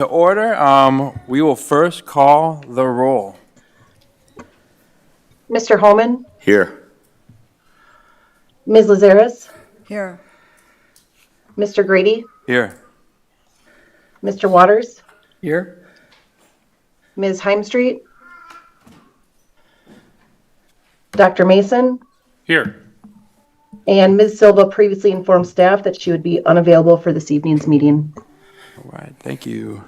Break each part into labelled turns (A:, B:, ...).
A: To order, we will first call the roll.
B: Mr. Holman,
C: Here.
B: Ms. Lazares,
D: Here.
B: Mr. Grady,
A: Here.
B: Mr. Waters,
E: Here.
B: Ms. Heimstreet, Dr. Mason,
E: Here.
B: and Ms. Silva previously informed staff that she would be unavailable for this evening's meeting.
A: All right, thank you.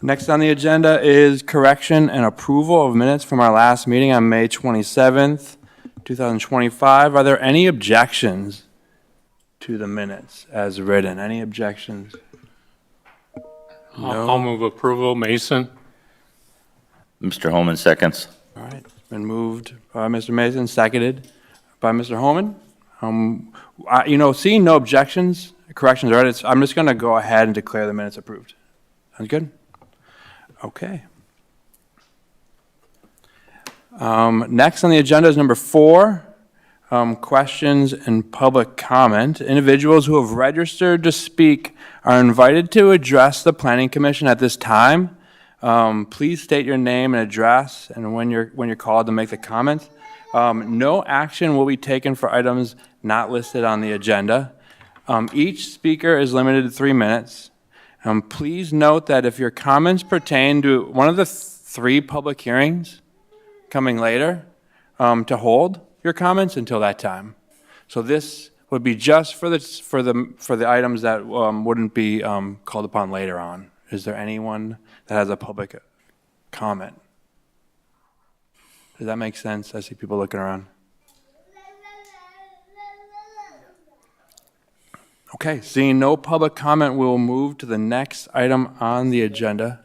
A: Next on the agenda is correction and approval of minutes from our last meeting on May 27th, 2025. Are there any objections to the minutes as written? Any objections? No.
E: I'll move approval. Mason.
C: Mr. Holman seconds.
A: All right, it's been moved by Mr. Mason, seconded by Mr. Holman. Seeing no objections, corrections, right? I'm just going to go ahead and declare the minutes approved. Sounds good? Okay. Next on the agenda is number 4, questions and public comment. Individuals who have registered to speak are invited to address the Planning Commission at this time. Please state your name and address and when you're called to make the comment. No action will be taken for items not listed on the agenda. Each speaker is limited to 3 minutes. Please note that if your comments pertain to one of the 3 public hearings coming later, to hold your comments until that time. So this would be just for the items that wouldn't be called upon later on. Is there anyone that has a public comment? Does that make sense? I see people looking around. Okay, seeing no public comment, we will move to the next item on the agenda.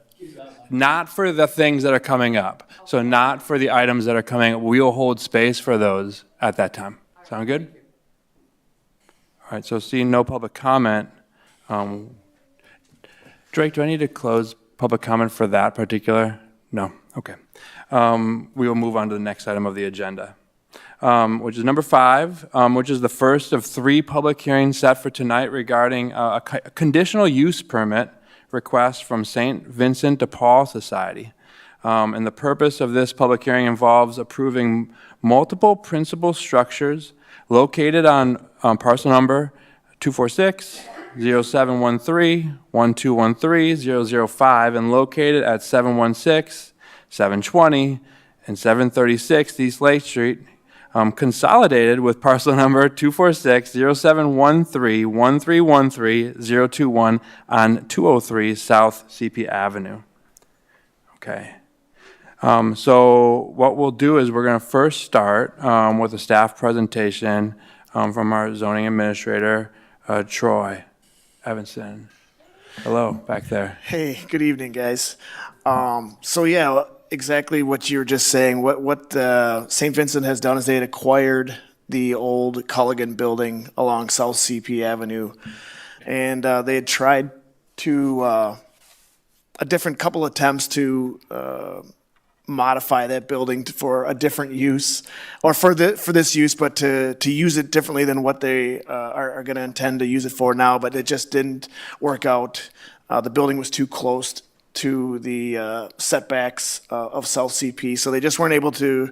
A: Not for the things that are coming up. So not for the items that are coming up. We will hold space for those at that time. Sound good? All right, so seeing no public comment, Drake, do I need to close public comment for that particular? No, okay. We will move on to the next item of the agenda. Which is number 5, which is the first of 3 public hearings set for tonight regarding a conditional use permit request from St. Vincent Depaul Society. And the purpose of this public hearing involves approving multiple principal structures located on parcel number 246-0713-1213-005 and located at 716, 720, and 736 East Lake Street, consolidated with parcel number 246-0713-1313-021 on 203 South C.P. Avenue. Okay. So what we'll do is we're going to first start with a staff presentation from our zoning administrator, Troy Evanson. Hello, back there.
F: Hey, good evening, guys. So yeah, exactly what you were just saying. What St. Vincent has done is they had acquired the old Culligan building along South C.P. Avenue, and they had tried to a different couple attempts to modify that building for a different use, or for this use, but to use it differently than what they are going to intend to use it for now. But it just didn't work out. The building was too close to the setbacks of South CP, so they just weren't able to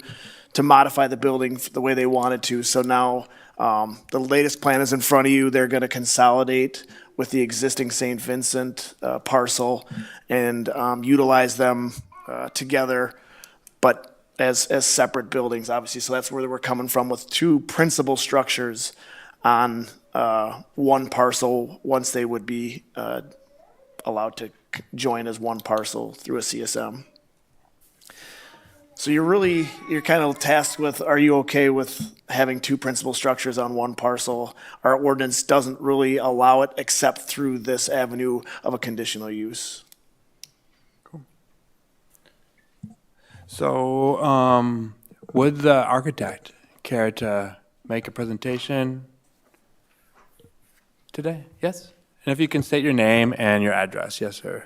F: modify the building the way they wanted to. So now the latest plan is in front of you. They're going to consolidate with the existing St. Vincent parcel and utilize them together, but as separate buildings, obviously. So that's where we're coming from, with 2 principal structures on one parcel once they would be allowed to join as one parcel through a CSM. So you're kind of tasked with, are you okay with having 2 principal structures on one parcel? Our ordinance doesn't really allow it except through this avenue of a conditional use.
A: Cool. So would the architect care to make a presentation today? Yes? And if you can state your name and your address. Yes, sir.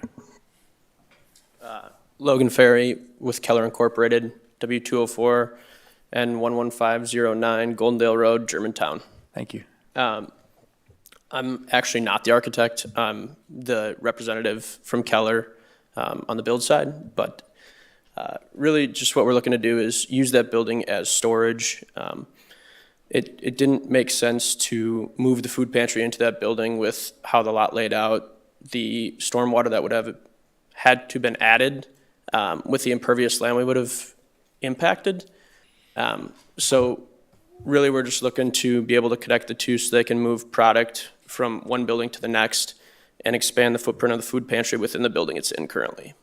G: Logan Ferry with Keller Incorporated, W204 and 11509 Goldendale Road, Germantown.
A: Thank you.
G: I'm actually not the architect. I'm the representative from Keller. on the build side, but really just what we're looking to do is use that building as storage. It didn't make sense to move the food pantry into that building with how the lot laid out, the stormwater that would have had to been added with the impervious land we would have impacted. So really we're just looking to be able to connect the two so they can move product from one building to the next and expand the footprint of the food pantry within the building it's in currently.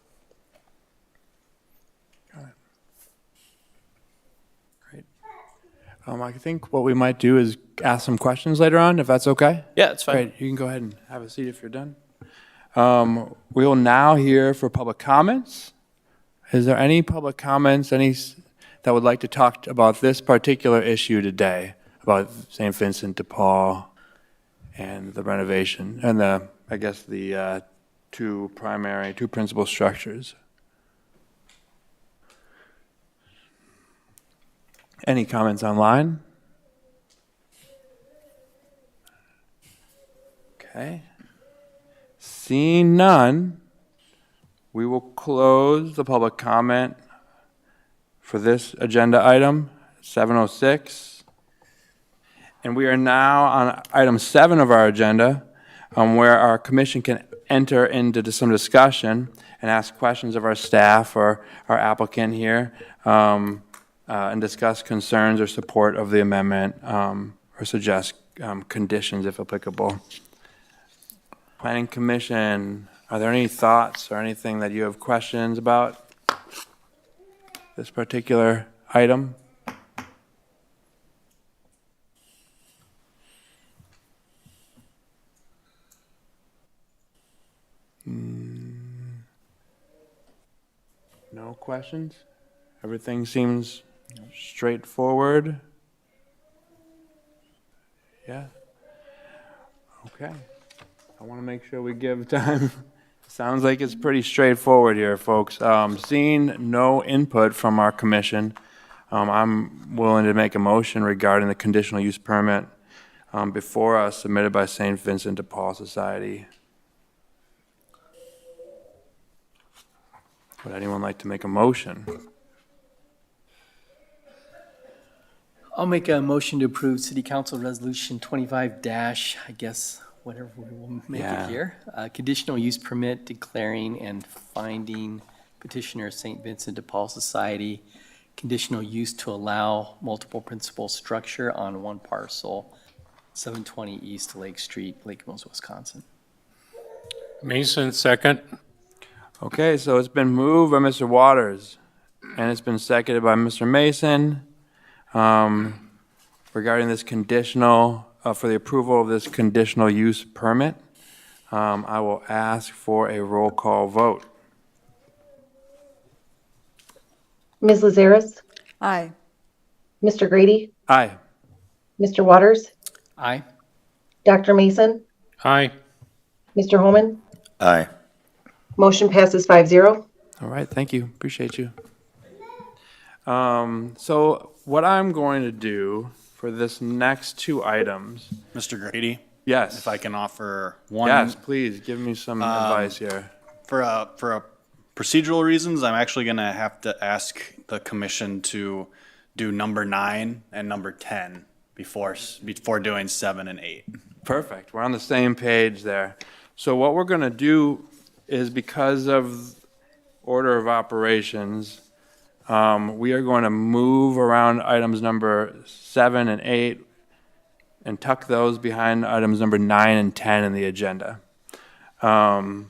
A: I think what we might do is ask some questions later on, if that's okay.
G: Yeah, it's fine.
A: Great, you can go ahead and have a seat if you're done. We will now hear for public comments. Is there any public comments, that would like to talk about this particular issue today, about St. Vincent Depaul and the renovation, and the two principal structures? Any comments online? Okay. Seeing none, we will close the public comment for this agenda item, 7:06. And we are now on item 7 of our agenda, where our commission can enter into some discussion and ask questions of our staff or our applicant here, and discuss concerns or support of the amendment, or suggest conditions if applicable. Planning Commission, are there any thoughts or anything that you have questions about this particular item? No questions? Everything seems straightforward? Yeah? Okay. I want to make sure we give time. Sounds like it's pretty straightforward here, folks. Seeing no input from our commission, I'm willing to make a motion regarding the conditional use permit before us submitted by St. Vincent Depaul Society. Would anyone like to make a motion?
D: I'll make a motion to approve City Council Resolution 25 whatever we will make
A: Yeah.
D: it here. Conditional use permit declaring and finding petitioner St. Vincent Depaul Society conditional use to allow multiple principal structure on one parcel, 720 East Lake Street, Lake Mills, Wisconsin.
E: Mason, second.
A: Okay, so it's been moved by Mr. Waters, and it's been seconded by Mr. Mason, regarding this conditional, for the approval of this conditional use permit. I will ask for a roll call vote.
B: Ms. Lazaris,
H: Aye.
B: Mr. Grady,
A: Aye.
B: Mr. Waters,
D: Aye.
B: Dr. Mason,
E: Aye.
B: Mr. Holman.
C: Aye.
B: Motion passes 5-0.
A: All right, thank you, appreciate you. So what I'm going to do for this next two items,
I: Mr. Grady,
A: yes.
I: if I can offer one.
A: Yes, please, give me some advice here.
I: For procedural reasons, I'm actually going to have to ask the commission to do number 9 and number 10 before doing 7 and 8.
A: Perfect, we're on the same page there. So what we're gonna do is, because of order of operations, we are going to move around items number 7 and 8 and tuck those behind items number 9 and 10 in the agenda. Okay,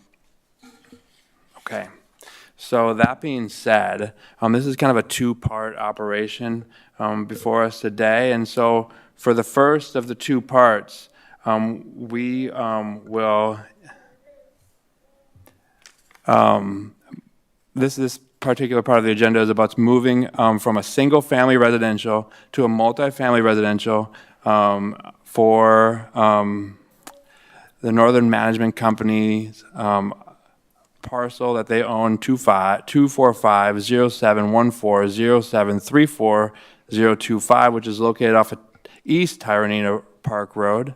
A: so that being said, this is kind of a two-part operation before us today. And so for the first of the two parts, we will, this particular part of the agenda is about moving from a single-family residential to a multifamily residential for the Northern Management Company's parcel that they own, 245-0714-0734-025, which is located off of East Tyranena Park Road.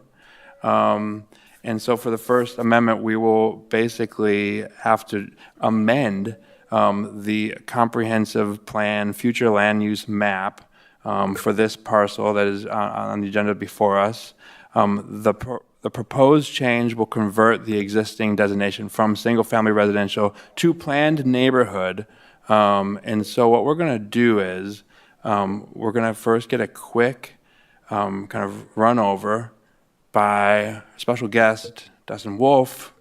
A: And so for the First Amendment, we will basically have to amend the comprehensive plan, future land use map for this parcel that is on the agenda before us. The proposed change will convert the existing designation from single-family residential to planned neighborhood. And so what we're going to do is we're going to first get a quick kind of run over by special guest Dustin Wolf.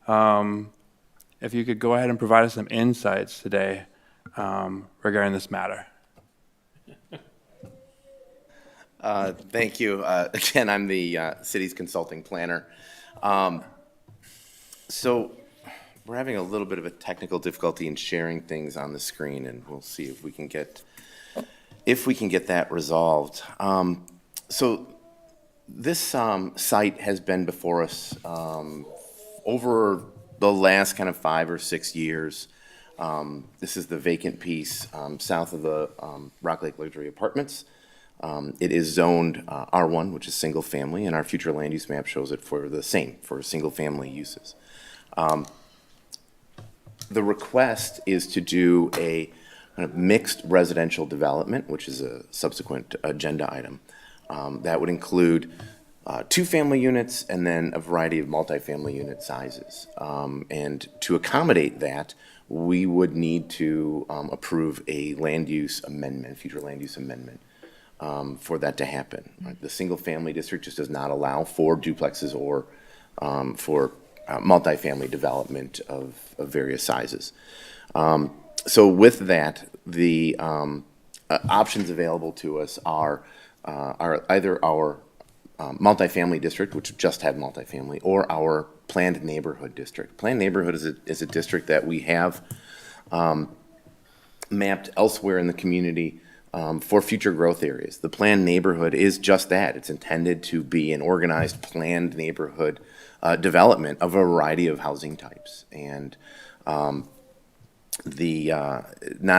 A: If you could go ahead and provide us some insights today regarding this matter.
H: Thank you. Again, I'm the city's consulting planner. So we're having a little bit of a technical difficulty in sharing things on the screen, and we'll see if we can get that resolved. So this site has been before us over the last kind of 5 or 6 years. This is the vacant piece south of the Rock Lake Luxury Apartments. It is zoned R1, which is single family, and our future land use map shows it for the same, for single family uses. The request is to do a kind of mixed residential development, which is a subsequent agenda item. That would include 2 family units and then a variety of multifamily unit sizes. And to accommodate that, we would need to approve a land use amendment, future land use amendment, for that to happen. Right? The single family district just does not allow for duplexes or for multifamily development of various sizes. So with that, the options available to us are either our multifamily district, which just had multifamily, or our planned neighborhood district. Planned neighborhood is a district that we have mapped elsewhere in the community for future growth areas. The planned neighborhood is just that. It's intended to be an organized planned neighborhood development of a variety of housing types. And not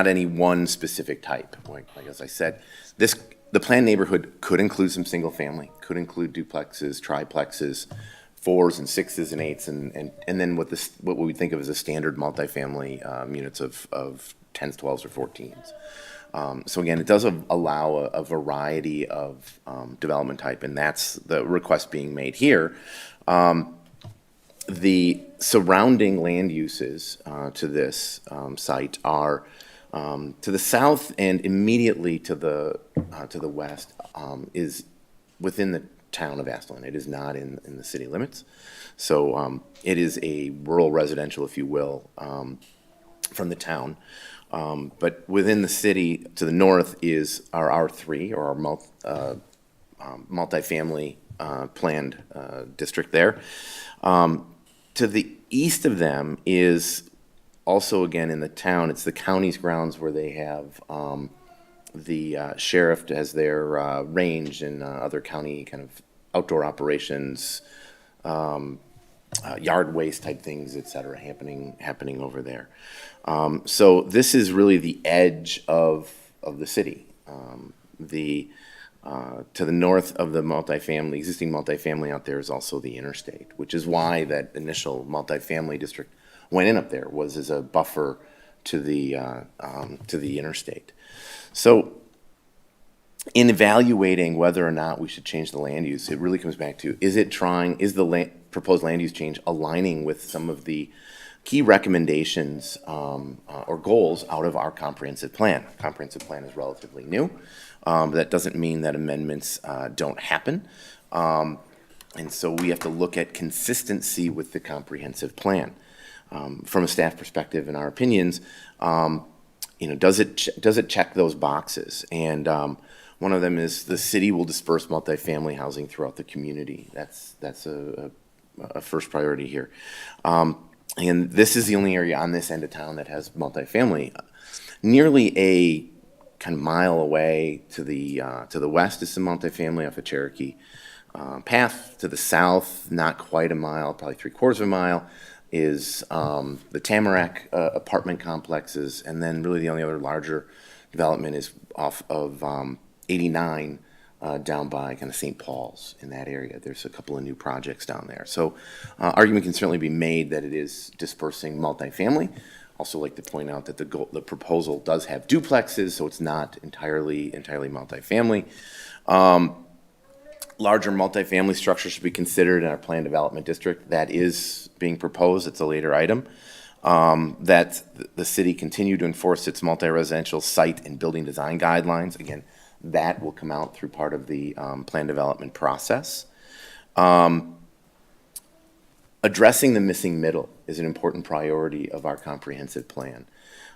H: any one specific type. Like as I said, the planned neighborhood could include some single family, could include duplexes, triplexes, 4s and 6s and 8s, and then what we think of as a standard multifamily units of 10s, 12s, or 14s. So again, it does allow a variety of development type, and that's the request being made here. The surrounding land uses to this site are to the south and immediately to the west is within the town of Asselin. It is not in the city limits. So it is a rural residential, if you will, from the town. But within the city to the north is our R3, or our multifamily planned district there. To the east of them is also, again, in the town. It's the county's grounds where they have the sheriff as their range and other county kind of outdoor operations, yard waste type things, et cetera, happening over there. So this is really the edge of the city. To the north of the existing multifamily out there is also the interstate, which is why that initial multifamily district went in up there, was as a buffer to the interstate. So in evaluating whether or not we should change the land use, it really comes back to, is the proposed land use change aligning with some of the key recommendations or goals out of our comprehensive plan? Comprehensive plan is relatively new. That doesn't mean that amendments don't happen. And so we have to look at consistency with the comprehensive plan. From a staff perspective, in our opinions, does it check those boxes? And one of them is the city will disperse multifamily housing throughout the community. That's a first priority here. And this is the only area on this end of town that has multifamily. Nearly a kind of mile away to the west is some multifamily off of Cherokee Path. To the south, not quite a mile, probably 3/4 of a mile, is the Tamarack apartment complexes, and then really the only other larger development is off of 89 down by kind of St. Paul's in that area. There's a couple of new projects down there. So argument can certainly be made that it is dispersing multifamily. Also like to point out that the proposal does have duplexes, so it's not entirely multifamily. Larger multifamily structures should be considered in our planned development district. That is being proposed. It's a later item. That the city continue to enforce its multi-residential site and building design guidelines. Again, that will come out through part of the plan development process. Addressing the missing middle is an important priority of our comprehensive plan.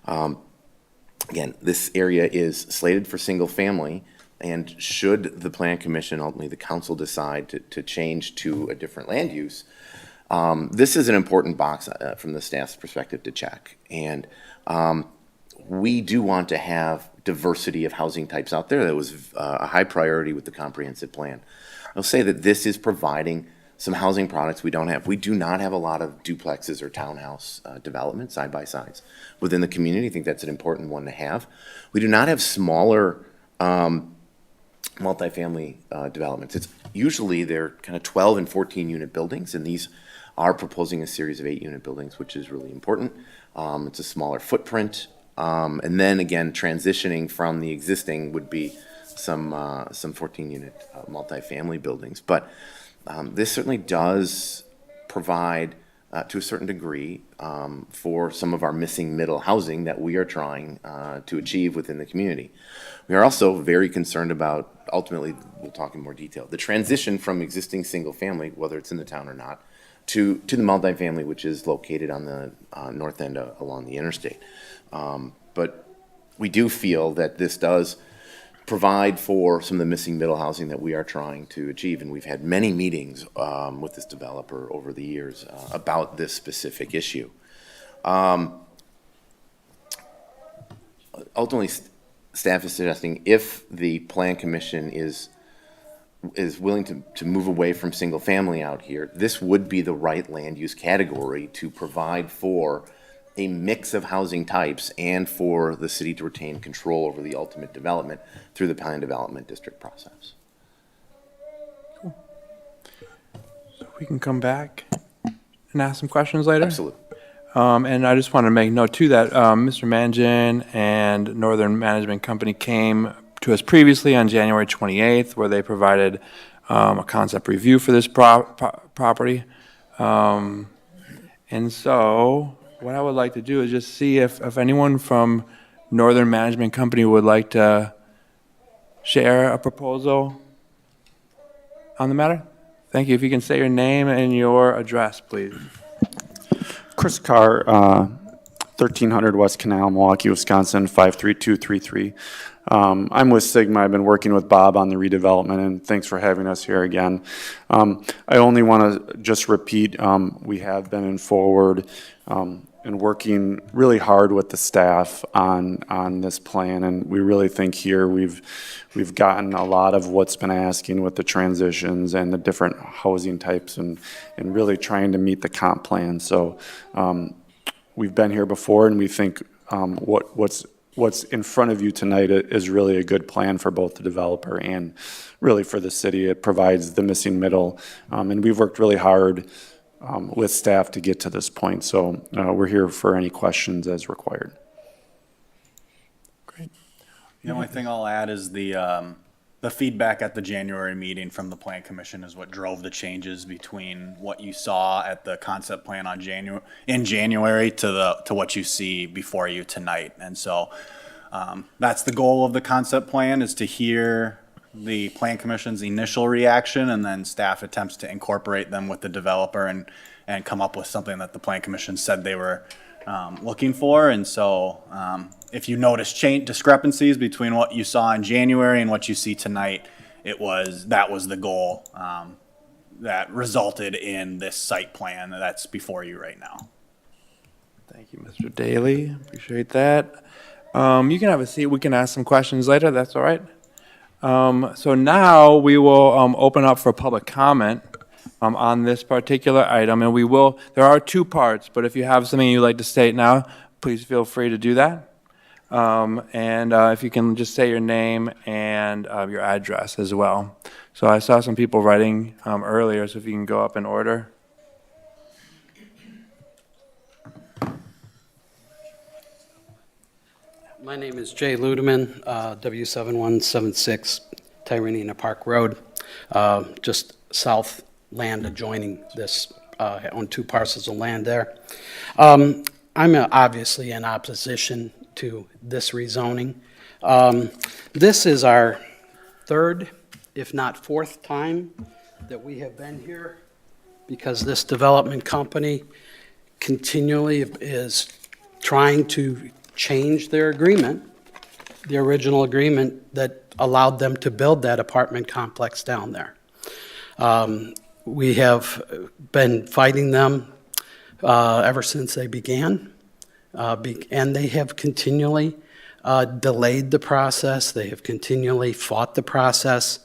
H: Again, this area is slated for single family, and should the Plan Commission, ultimately the council, decide to change to a different land use, this is an important box from the staff's perspective to check. And we do want to have diversity of housing types out there. That was a high priority with the comprehensive plan. I'll say that this is providing some housing products we don't have. We do not have a lot of duplexes or townhouse development side-by-sides within the community. I think that's an important one to have. We do not have smaller multifamily developments. It's usually they're kind of 12 and 14 unit buildings, and these are proposing a series of 8 unit buildings, which is really important. It's a smaller footprint. And then again, transitioning from the existing would be some 14 unit multifamily buildings. But this certainly does provide to a certain degree for some of our missing middle housing that we are trying to achieve within the community. We are also very concerned about, ultimately, we'll talk in more detail, the transition from existing single family, whether it's in the town or not, to the multifamily, which is located on the north end along the interstate. But we do feel that this does provide for some of the missing middle housing that we are trying to achieve. And we've had many meetings with this developer over the years about this specific issue. Ultimately, staff is suggesting if the Plan Commission is willing to move away from single family out here, this would be the right land use category to provide for a mix of housing types and for the city to retain control over the ultimate development through the plan development district process.
A: So we can come back and ask some questions later?
H: Absolutely.
A: And I just want to make note too that Mr. Mangan and Northern Management Company came to us previously on January 28th, where they provided a concept review for this property. And so what I would like to do is just see if anyone from Northern Management Company would like to share a proposal on the matter. Thank you. If you can say your name and your address, please.
J: Chris Carr, 1300 West Canal, Milwaukee, Wisconsin, 53233. I'm with Sigma. I've been working with Bob on the redevelopment, and thanks for having us here again. I only want to just repeat, we have been in forward and working really hard with the staff on this plan, and we really think here we've gotten a lot of what's been asking with the transitions and the different housing types and really trying to meet the comp plan. So we've been here before, and we think what's in front of you tonight is really a good plan for both the developer and really for the city. It provides the missing middle, and we've worked really hard with staff to get to this point. So we're here for any questions as required.
A: Great.
I: The only thing I'll add is the feedback at the January meeting from the Plan Commission is what drove the changes between what you saw at the concept plan in January to what you see before you tonight. And so that's the goal of the concept plan, is to hear the Plan Commission's initial reaction, and then staff attempts to incorporate them with the developer and come up with something that the Plan Commission said they were looking for. And so if you notice discrepancies between what you saw in January and what you see tonight, that was the goal that resulted in this site plan that's before you right now.
A: Thank you, Mr. Daly. Appreciate that. You can have a seat. We can ask some questions later. That's all right. So now we will open up for public comment on this particular item, and there are two parts, but if you have something you'd like to state now, please feel free to do that. And if you can just say your name and your address as well. So I saw some people writing earlier, so if you can go up in order.
K: My name is Jay Ludeman, W7176 Tyranena Park Road, just south land adjoining this, on 2 parcels of land there. I'm obviously in opposition to this rezoning. This is our 3rd, if not 4th time that we have been here, because this development company continually is trying to change their agreement, the original agreement that allowed them to build that apartment complex down there. We have been fighting them ever since they began, and they have continually delayed the process. They have continually fought the process.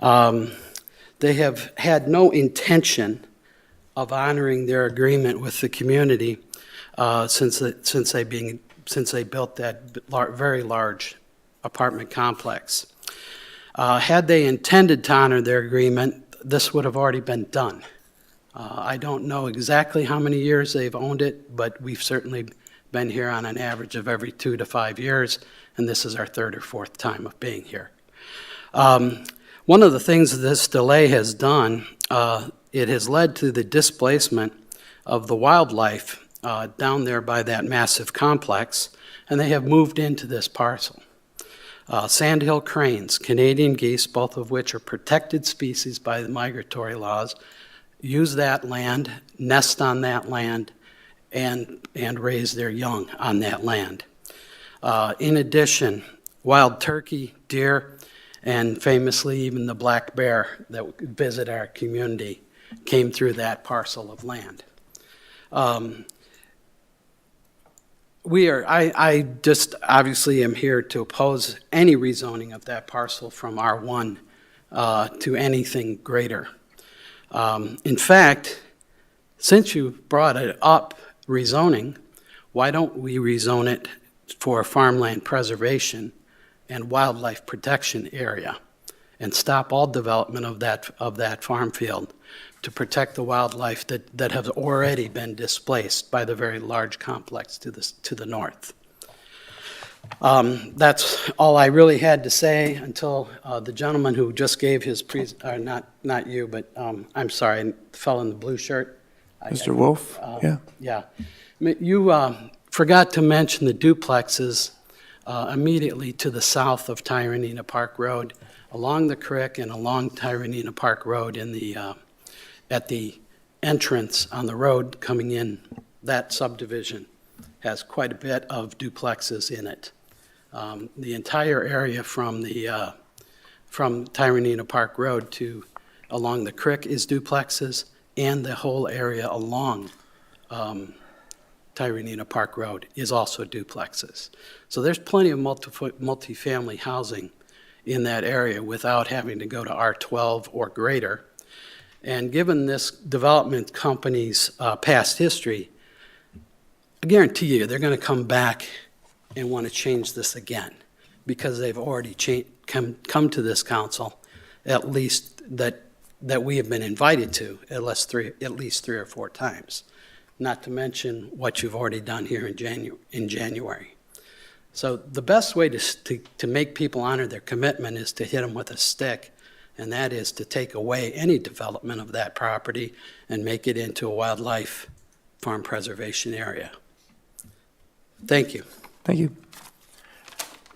K: They have had no intention of honoring their agreement with the community since they built that very large apartment complex. Had they intended to honor their agreement, this would have already been done. I don't know exactly how many years they've owned it, but we've certainly been here on an average of every 2 to 5 years, and this is our 3rd or 4th time of being here. One of the things this delay has done, it has led to the displacement of the wildlife down there by that massive complex, and they have moved into this parcel. Sandhill cranes, Canadian geese, both of which are protected species by the migratory laws, use that land, nest on that land, and raise their young on that land. In addition, wild turkey, deer, and famously even the black bear that visit our community came through that parcel of land. I just obviously am here to oppose any rezoning of that parcel from R1 to anything greater. In fact, since you brought it up, rezoning, why don't we rezone it for farmland preservation and wildlife protection area and stop all development of that farm field to protect the wildlife that has already been displaced by the very large complex to the north. That's all I really had to say until the gentleman who just gave his not you, but I'm sorry, the fellow in the blue shirt.
A: Mr. Wolf? Yeah.
K: Yeah. You forgot to mention the duplexes immediately to the south of Tyranena Park Road, along the creek and along Tyranena Park Road in the at the entrance on the road coming in. That subdivision has quite a bit of duplexes in it. The entire area from Tyranena Park Road to along the creek is duplexes, and the whole area along Tyranena Park Road is also duplexes. So there's plenty of multifamily housing in that area without having to go to R12 or greater. And given this development company's past history, I guarantee you they're going to come back and want to change this again, because they've already come to this council, at least that we have been invited to at least 3 or 4 times, not to mention what you've already done here in January. So the best way to make people honor their commitment is to hit them with a stick, and that is to take away any development of that property and make it into a wildlife farm preservation area. Thank you.
A: Thank you.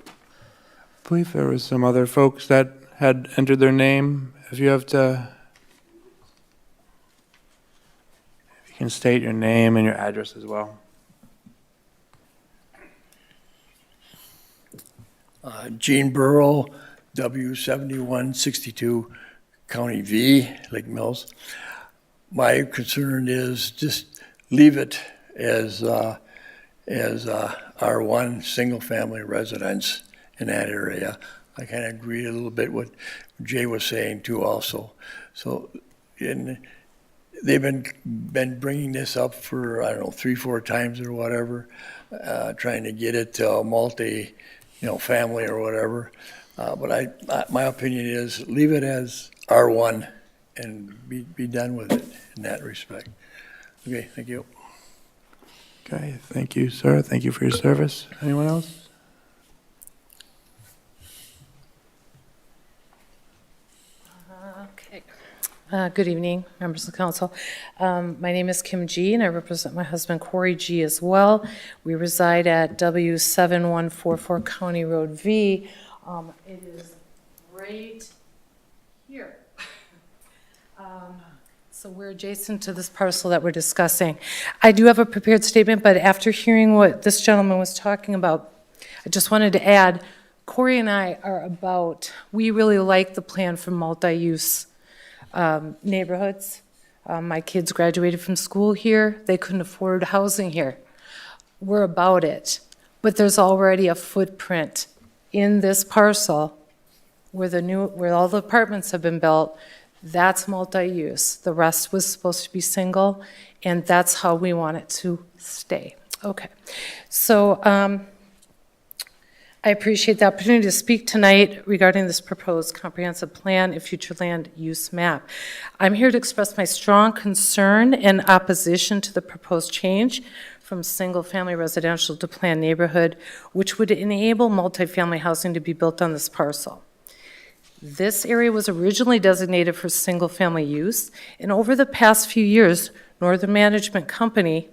A: I believe there was some other folks that had entered their name. If you can state your name and your address as well.
L: Gene Burrow, W7162, County V, Lake Mills. My concern is just leave it as R1 single-family residence in that area. I kind of agree a little bit what Jay was saying too also. So they've been bringing this up for, I don't know, 3-4 times or whatever. trying to get it to a multi, family or whatever. But my opinion is leave it as R1 and be done with it in that respect. Okay, thank you.
A: Okay, thank you, sir. Thank you for your service. Anyone else?
M: Okay. Good evening, members of the council. My name is Kim G, and I represent my husband Corey G as well. We reside at W7144 County Road V. It is right here. So we're adjacent to this parcel that we're discussing. I do have a prepared statement, but after hearing what this gentleman was talking about, I just wanted to add, Corey and I are we really like the plan for multi-use neighborhoods. My kids graduated from school here. They couldn't afford housing here. We're about it. But there's already a footprint in this parcel where all the apartments have been built. That's multi-use. The rest was supposed to be single, and that's how we want it to stay. Okay. So I appreciate the opportunity to speak tonight regarding this proposed comprehensive plan and future land use map. I'm here to express my strong concern and opposition to the proposed change from single-family residential to planned neighborhood, which would enable multifamily housing to be built on this parcel. This area was originally designated for single-family use, and over the past few years, Northern Management Company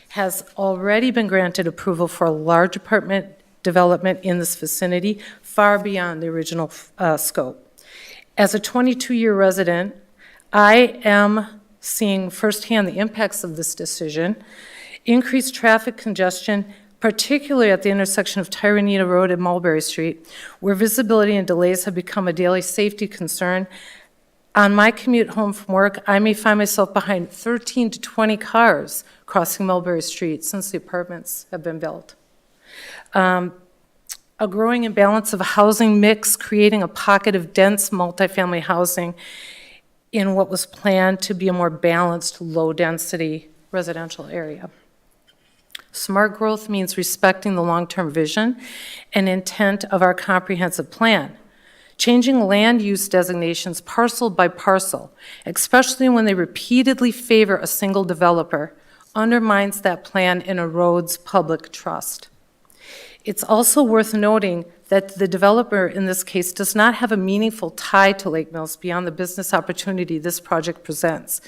M: has already been granted approval for a large apartment development in this vicinity, far beyond the original scope. As a 22-year resident, I am seeing firsthand the impacts of this decision. Increased traffic congestion, particularly at the intersection of Tyranena Road and Mulberry Street, where visibility and delays have become a daily safety concern. On my commute home from work, I may find myself behind 13 to 20 cars crossing Mulberry Street since the apartments have been built. A growing imbalance of a housing mix, creating a pocket of dense multifamily housing in what was planned to be a more balanced, low-density residential area. Smart growth means respecting the long-term vision and intent of our comprehensive plan. Changing land use designations parcel by parcel, especially when they repeatedly favor a single developer, undermines that plan and erodes public trust. It's also worth noting that the developer in this case does not have a meaningful tie to Lake Mills beyond the business opportunity this project presents.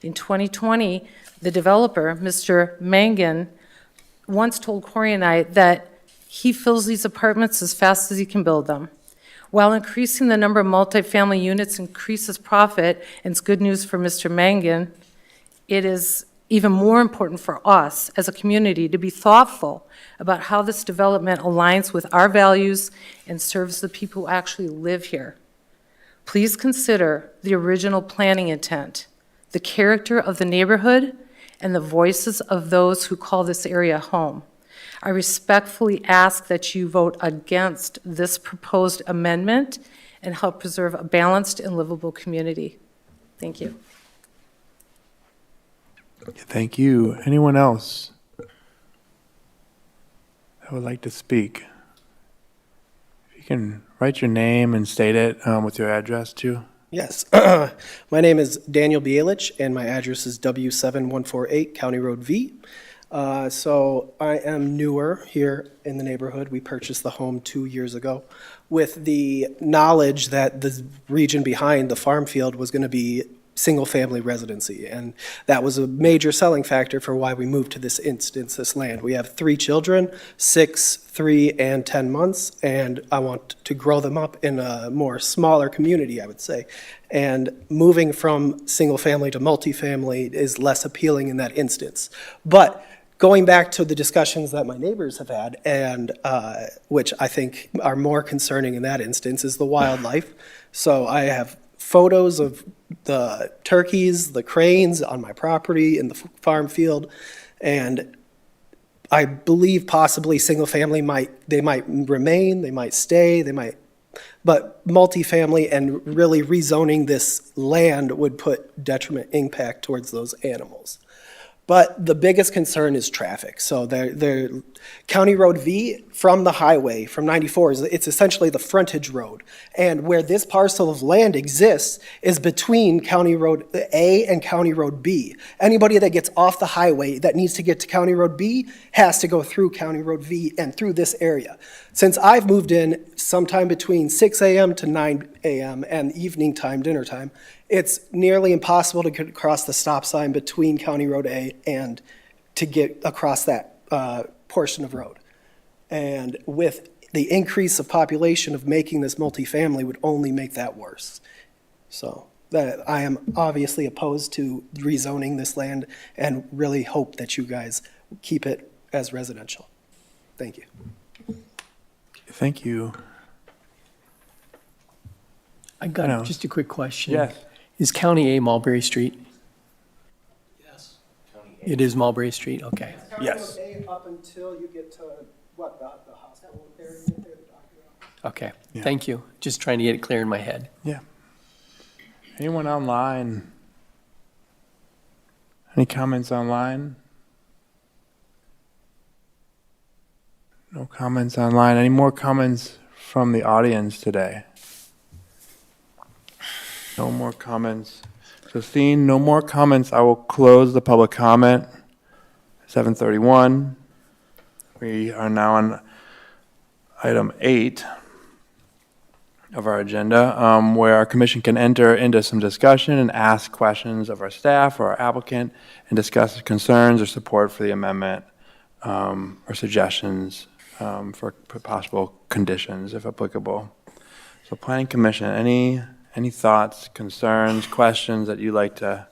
M: In 2020, the developer, Mr. Mangan, once told Corey and I that he fills these apartments as fast as he can build them. While increasing the number of multifamily units increases profit, and it's good news for Mr. Mangan, it is even more important for us as a community to be thoughtful about how this development aligns with our values and serves the people who actually live here. Please consider the original planning intent, the character of the neighborhood, and the voices of those who call this area home. I respectfully ask that you vote against this proposed amendment and help preserve a balanced and livable community. Thank you.
A: Thank you. Anyone else that would like to speak? If you can write your name and state it with your address too.
N: Yes. My name is Daniel Bielich, and my address is W7148 County Road V. So I am newer here in the neighborhood. We purchased the home 2 years ago with the knowledge that the region behind the farm field was going to be single-family residency, and that was a major selling factor for why we moved to this land. We have 3 children, 6, 3, and 10 months, and I want to grow them up in a more smaller community, I would say. And moving from single-family to multifamily is less appealing in that instance. But going back to the discussions that my neighbors have had, and which I think are more concerning in that instance, is the wildlife. So I have photos of the turkeys, the cranes on my property in the farm field, and I believe possibly single family might remain, they might stay, but multifamily and really rezoning this land would put detriment impact towards those animals. But the biggest concern is traffic. So the County Road V from the highway, from 94, it's essentially the frontage road. And where this parcel of land exists is between County Road A and County Road B. Anybody that gets off the highway that needs to get to County Road B has to go through County Road V and through this area. Since I've moved in sometime between 6 a.m. to 9 a.m. and evening time, dinner time, it's nearly impossible to get across the stop sign between County Road A and to get across that portion of road. And with the increase of population of making this multifamily would only make that worse. So that I am obviously opposed to rezoning this land and really hope that you guys keep it as residential. Thank you.
A: Thank you.
D: I got just a quick question.
A: Yes.
D: Is County A Mulberry Street? Yes. It is Mulberry Street, okay.
I: Yes.
N: Up until you get to what, the hospital area there, the doctor?
D: Okay,
A: Yeah.
D: thank you. Just trying to get it clear in my head.
A: Yeah. Anyone online? Any comments online? No comments online. Any more comments from the audience today? No more comments. So seeing no more comments, I will close the public comment. 7:31. We are now on item 8 of our agenda, where our commission can enter into some discussion and ask questions of our staff or our applicant and discuss concerns or support for the amendment or suggestions for possible conditions, if applicable. So Planning Commission, any thoughts, concerns, questions that you'd like to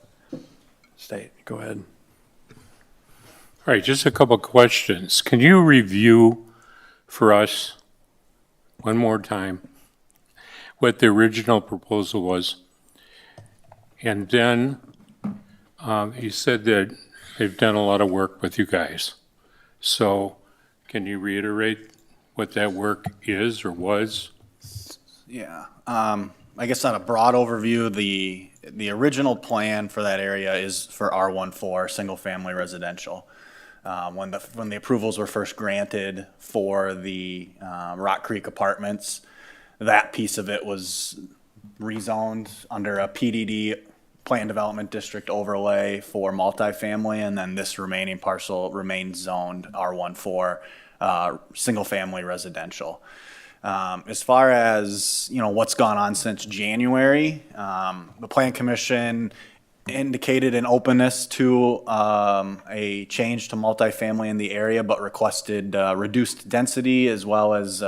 A: state? Go ahead.
E: All right, just a couple of questions. Can you review for us one more time what the original proposal was? And then you said that they've done a lot of work with you guys. So can you reiterate what that work is or was?
I: Yeah, I guess on a broad overview, the original plan for that area is for R14, single-family residential. When the approvals were first granted for the Rock Creek Apartments, that piece of it was rezoned under a PDD, Plan Development District overlay for multifamily, and then this remaining parcel remains zoned R14, single-family residential. As far as, what's gone on since January, the Plan Commission indicated an openness to a change to multifamily in the area, but requested reduced density as well as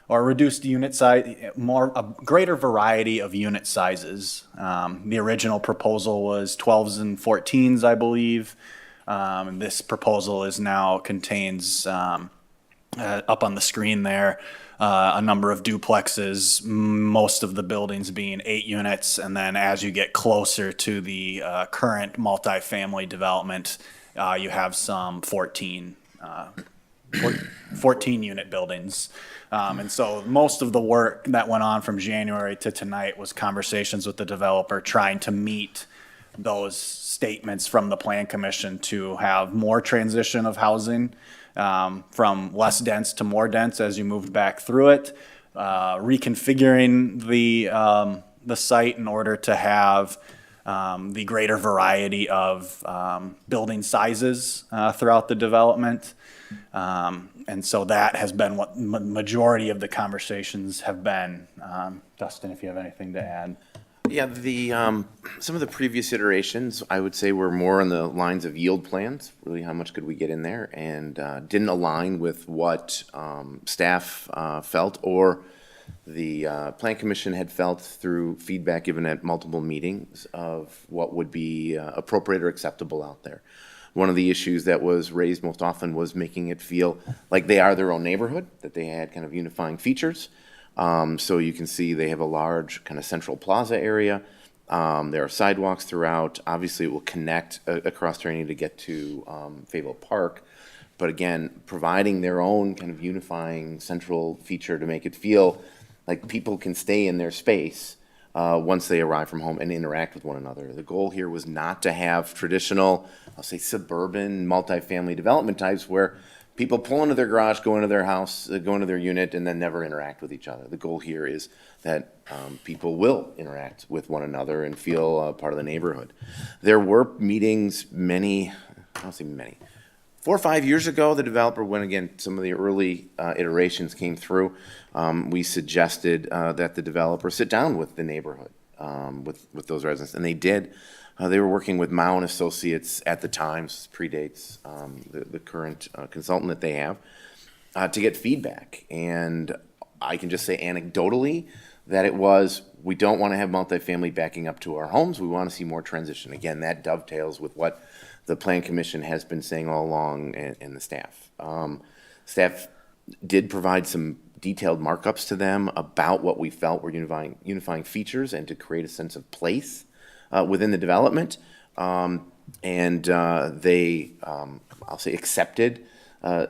I: or reduced unit size, a greater variety of unit sizes. The original proposal was 12s and 14s, I believe. This proposal is now contains up on the screen there a number of duplexes, most of the buildings being 8 units, and then as you get closer to the current multifamily development, you have some 14 unit buildings. And so most of the work that went on from January to tonight was conversations with the developer trying to meet those statements from the Plan Commission to have more transition of housing from less dense to more dense as you moved back through it, reconfiguring the site in order to have the greater variety of building sizes throughout the development. And so that has been what majority of the conversations have been. Dustin, if you have anything to add.
H: Yeah, some of the previous iterations, I would say, were more on the lines of yield plans, really how much could we get in there, and didn't align with what staff felt or the Plan Commission had felt through feedback given at multiple meetings of what would be appropriate or acceptable out there. One of the issues that was raised most often was making it feel like they are their own neighborhood, that they had kind of unifying features. So you can see they have a large kind of central plaza area. There are sidewalks throughout. Obviously, it will connect across Tyranena to get to Fable Park. But again, providing their own kind of unifying central feature to make it feel like people can stay in their space once they arrive from home and interact with one another. The goal here was not to have traditional, I'll say, suburban multifamily development types where people pull into their garage, go into their house, go into their unit, and then never interact with each other. The goal here is that people will interact with one another and feel part of the neighborhood. There were meetings I don't say many, 4 or 5 years ago, the developer, when again, some of the early iterations came through, we suggested that the developer sit down with the neighborhood, with those residents, and they did. They were working with Mao and Associates at the time, this predates the current consultant that they have, to get feedback. And I can just say anecdotally that we don't want to have multifamily backing up to our homes. We want to see more transition. Again, that dovetails with what the Plan Commission has been saying all along, and the staff. Staff did provide some detailed markups to them about what we felt were unifying features and to create a sense of place within the development. They, I'll say, accepted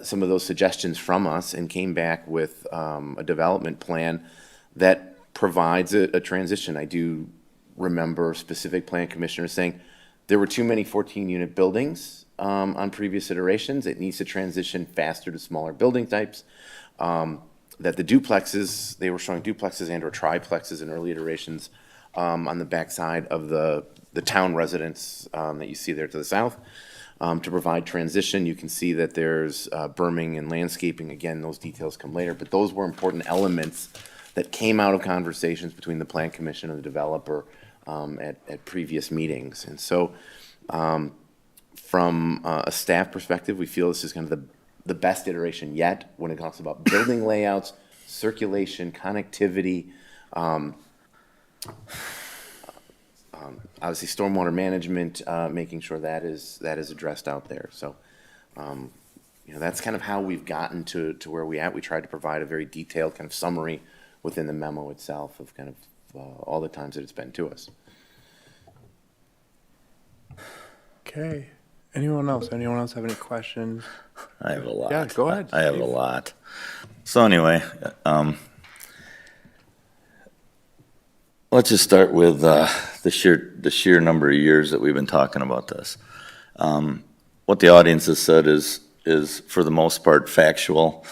H: some of those suggestions from us and came back with a development plan that provides a transition. I do remember specific plan commissioners saying there were too many 14-unit buildings on previous iterations. It needs to transition faster to smaller building types. That the duplexes, they were showing duplexes and or triplexes in early iterations on the backside of the town residence that you see there to the south. To provide transition, you can see that there's berming and landscaping. Again, those details come later, but those were important elements that came out of conversations between the Plan Commission and the developer at previous meetings. And so from a staff perspective, we feel this is kind of the best iteration yet when it talks about building layouts, circulation, connectivity, obviously stormwater management, making sure that is addressed out there. So, that's kind of how we've gotten to where we at. We tried to provide a very detailed kind of summary within the memo itself of kind of all the times that it's been to us.
A: Okay. Anyone else? Anyone else have any questions?
C: I have a lot.
A: Yeah, go ahead,
C: I have
A: Steve.
C: a lot. So anyway, let's just start with the sheer number of years that we've been talking about this. What the audience has said is for the most part factual.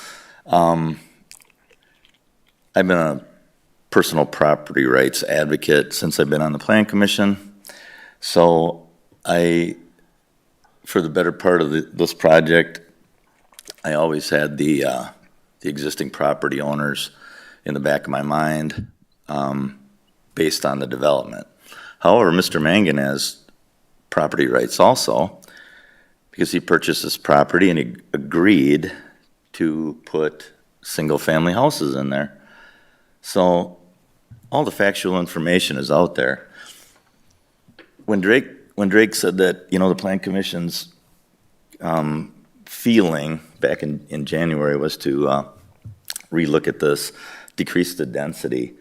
C: I've been a personal property rights advocate since I've been on the Plan Commission. So for the better part of this project, I always had the existing property owners in the back of my mind based on the development. However, Mr. Mangan has property rights also because he purchased this property and he agreed to put single-family houses in there. So all the factual information is out there. When Drake said that, the Plan Commission's feeling back in January was to relook at this, decrease the density,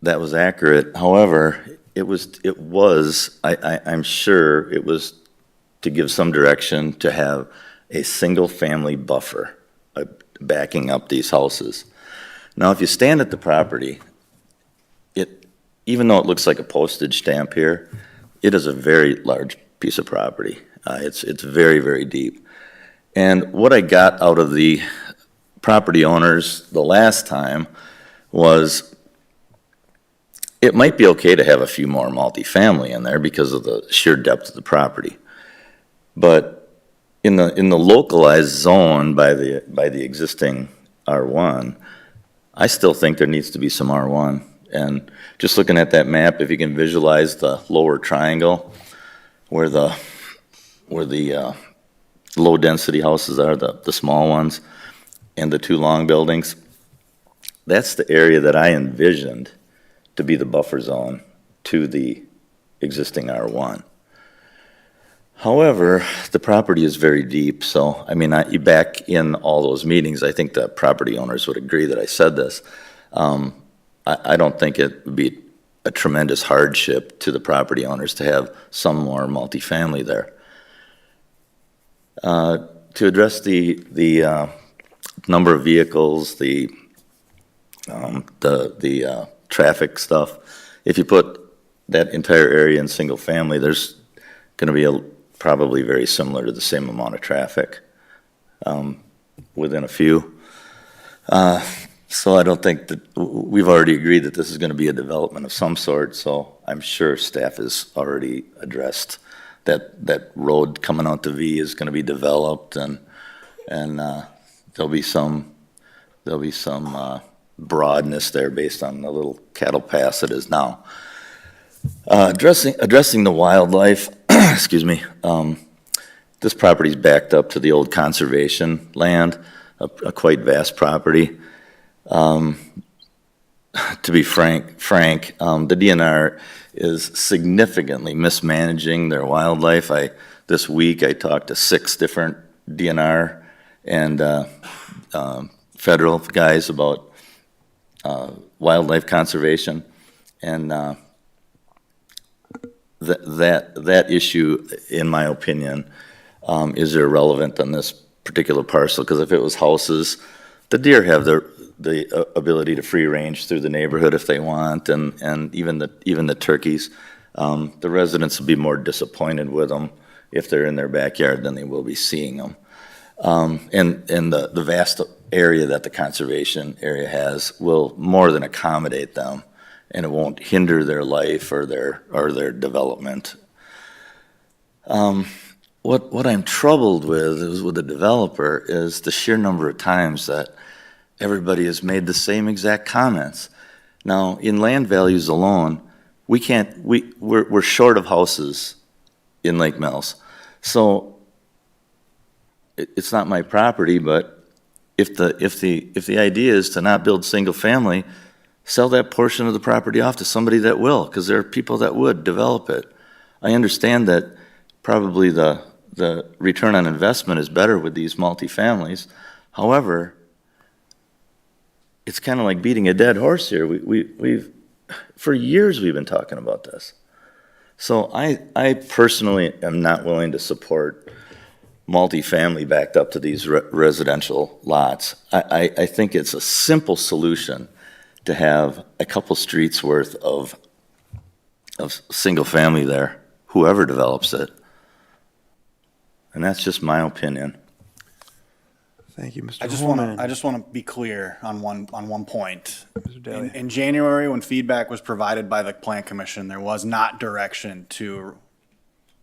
C: that was accurate. However, I'm sure it was to give some direction to have a single-family buffer backing up these houses. Now, if you stand at the property, even though it looks like a postage stamp here, it is a very large piece of property. It's very, very deep. And what I got out of the property owners the last time was it might be okay to have a few more multifamily in there because of the sheer depth of the property. But in the localized zone by the existing R1, I still think there needs to be some R1. And just looking at that map, if you can visualize the lower triangle where the low density houses are, the small ones, and the two long buildings, that's the area that I envisioned to be the buffer zone to the existing R1. However, the property is very deep, so you back in all those meetings, I think the property owners would agree that I said this. I don't think it would be a tremendous hardship to the property owners to have some more multifamily there. To address the number of vehicles, the traffic stuff. If you put that entire area in single family, there's gonna be probably very similar to the same amount of traffic, within a few. So I don't think that, we've already agreed that this is gonna be a development of some sort, so I'm sure staff has already addressed that road coming out to V is gonna be developed, and there'll be some broadness there based on the little cattle pass it is now. Addressing the wildlife, excuse me, this property's backed up to the old conservation land, a quite vast property. To be frank, the DNR is significantly mismanaging their wildlife. This week I talked to 6 different DNR and federal guys about wildlife conservation, and that issue, in my opinion, is irrelevant on this particular parcel, because if it was houses, the deer have the ability to free range through the neighborhood if they want, and even the turkeys. The residents will be more disappointed with them if they're in their backyard than they will be seeing them. And the vast area that the conservation area has will more than accommodate them, and it won't hinder their life or their development. What I'm troubled with is with the developer is the sheer number of times that everybody has made the same exact comments. Now, in land values alone, we're short of houses in Lake Mills. So it's not my property, but if the idea is to not build single family, sell that portion of the property off to somebody that will, because there are people that would develop it. I understand that probably the return on investment is better with these multifamilies. However, it's kind of like beating a dead horse here. For years we've been talking about this. So I personally am not willing to support multifamily backed up to these residential lots. I think it's a simple solution to have a couple streets worth of single family there, whoever develops it. And that's just my opinion.
A: Thank you, Mr.
I: I just want to be clear on one point. In January, when feedback was provided by the Plan Commission, there was not direction to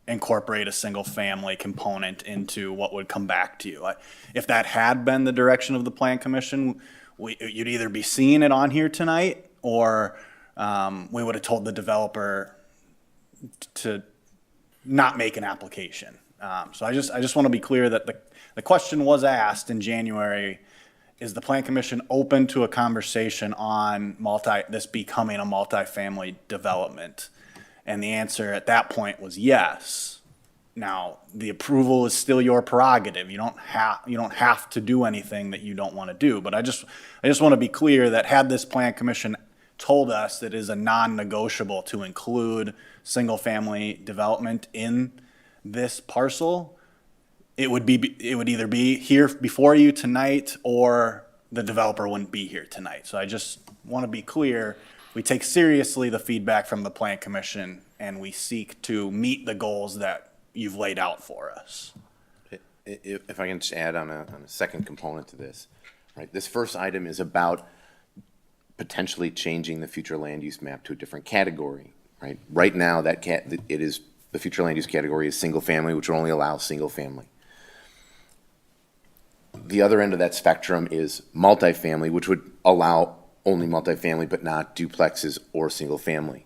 I: incorporate a single family component into what would come back to you. If that had been the direction of the Plan Commission, you'd either be seeing it on here tonight, or we would have told the developer to not make an application. So I just want to be clear that the question was asked in January: is the Plan Commission open to a conversation on this becoming a multifamily development? And the answer at that point was yes. Now, the approval is still your prerogative. You don't have to do anything that you don't want to do. But I just want to be clear that had this Plan Commission told us that it is a non-negotiable to include single-family development in this parcel, it would either be here before you tonight, or the developer wouldn't be here tonight. So I just want to be clear. We take seriously the feedback from the Plan Commission, and we seek to meet the goals that you've laid out for us.
H: If I can just add on a second component to this, right? This first item is about potentially changing the future land use map to a different category, right? Right now, the future land use category is single family, which will only allow single family. The other end of that spectrum is multifamily, which would allow only multifamily, but not duplexes or single family.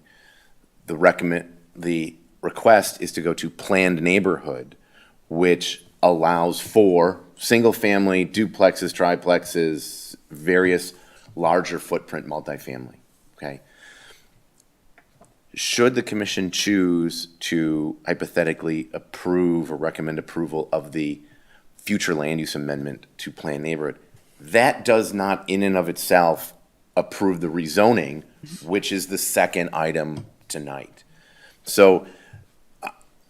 H: The request is to go to planned neighborhood, which allows for single family, duplexes, triplexes, various larger footprint multifamily, okay? Should the commission choose to hypothetically approve or recommend approval of the future land use amendment to planned neighborhood, that does not in and of itself approve the rezoning, which is the second item tonight. So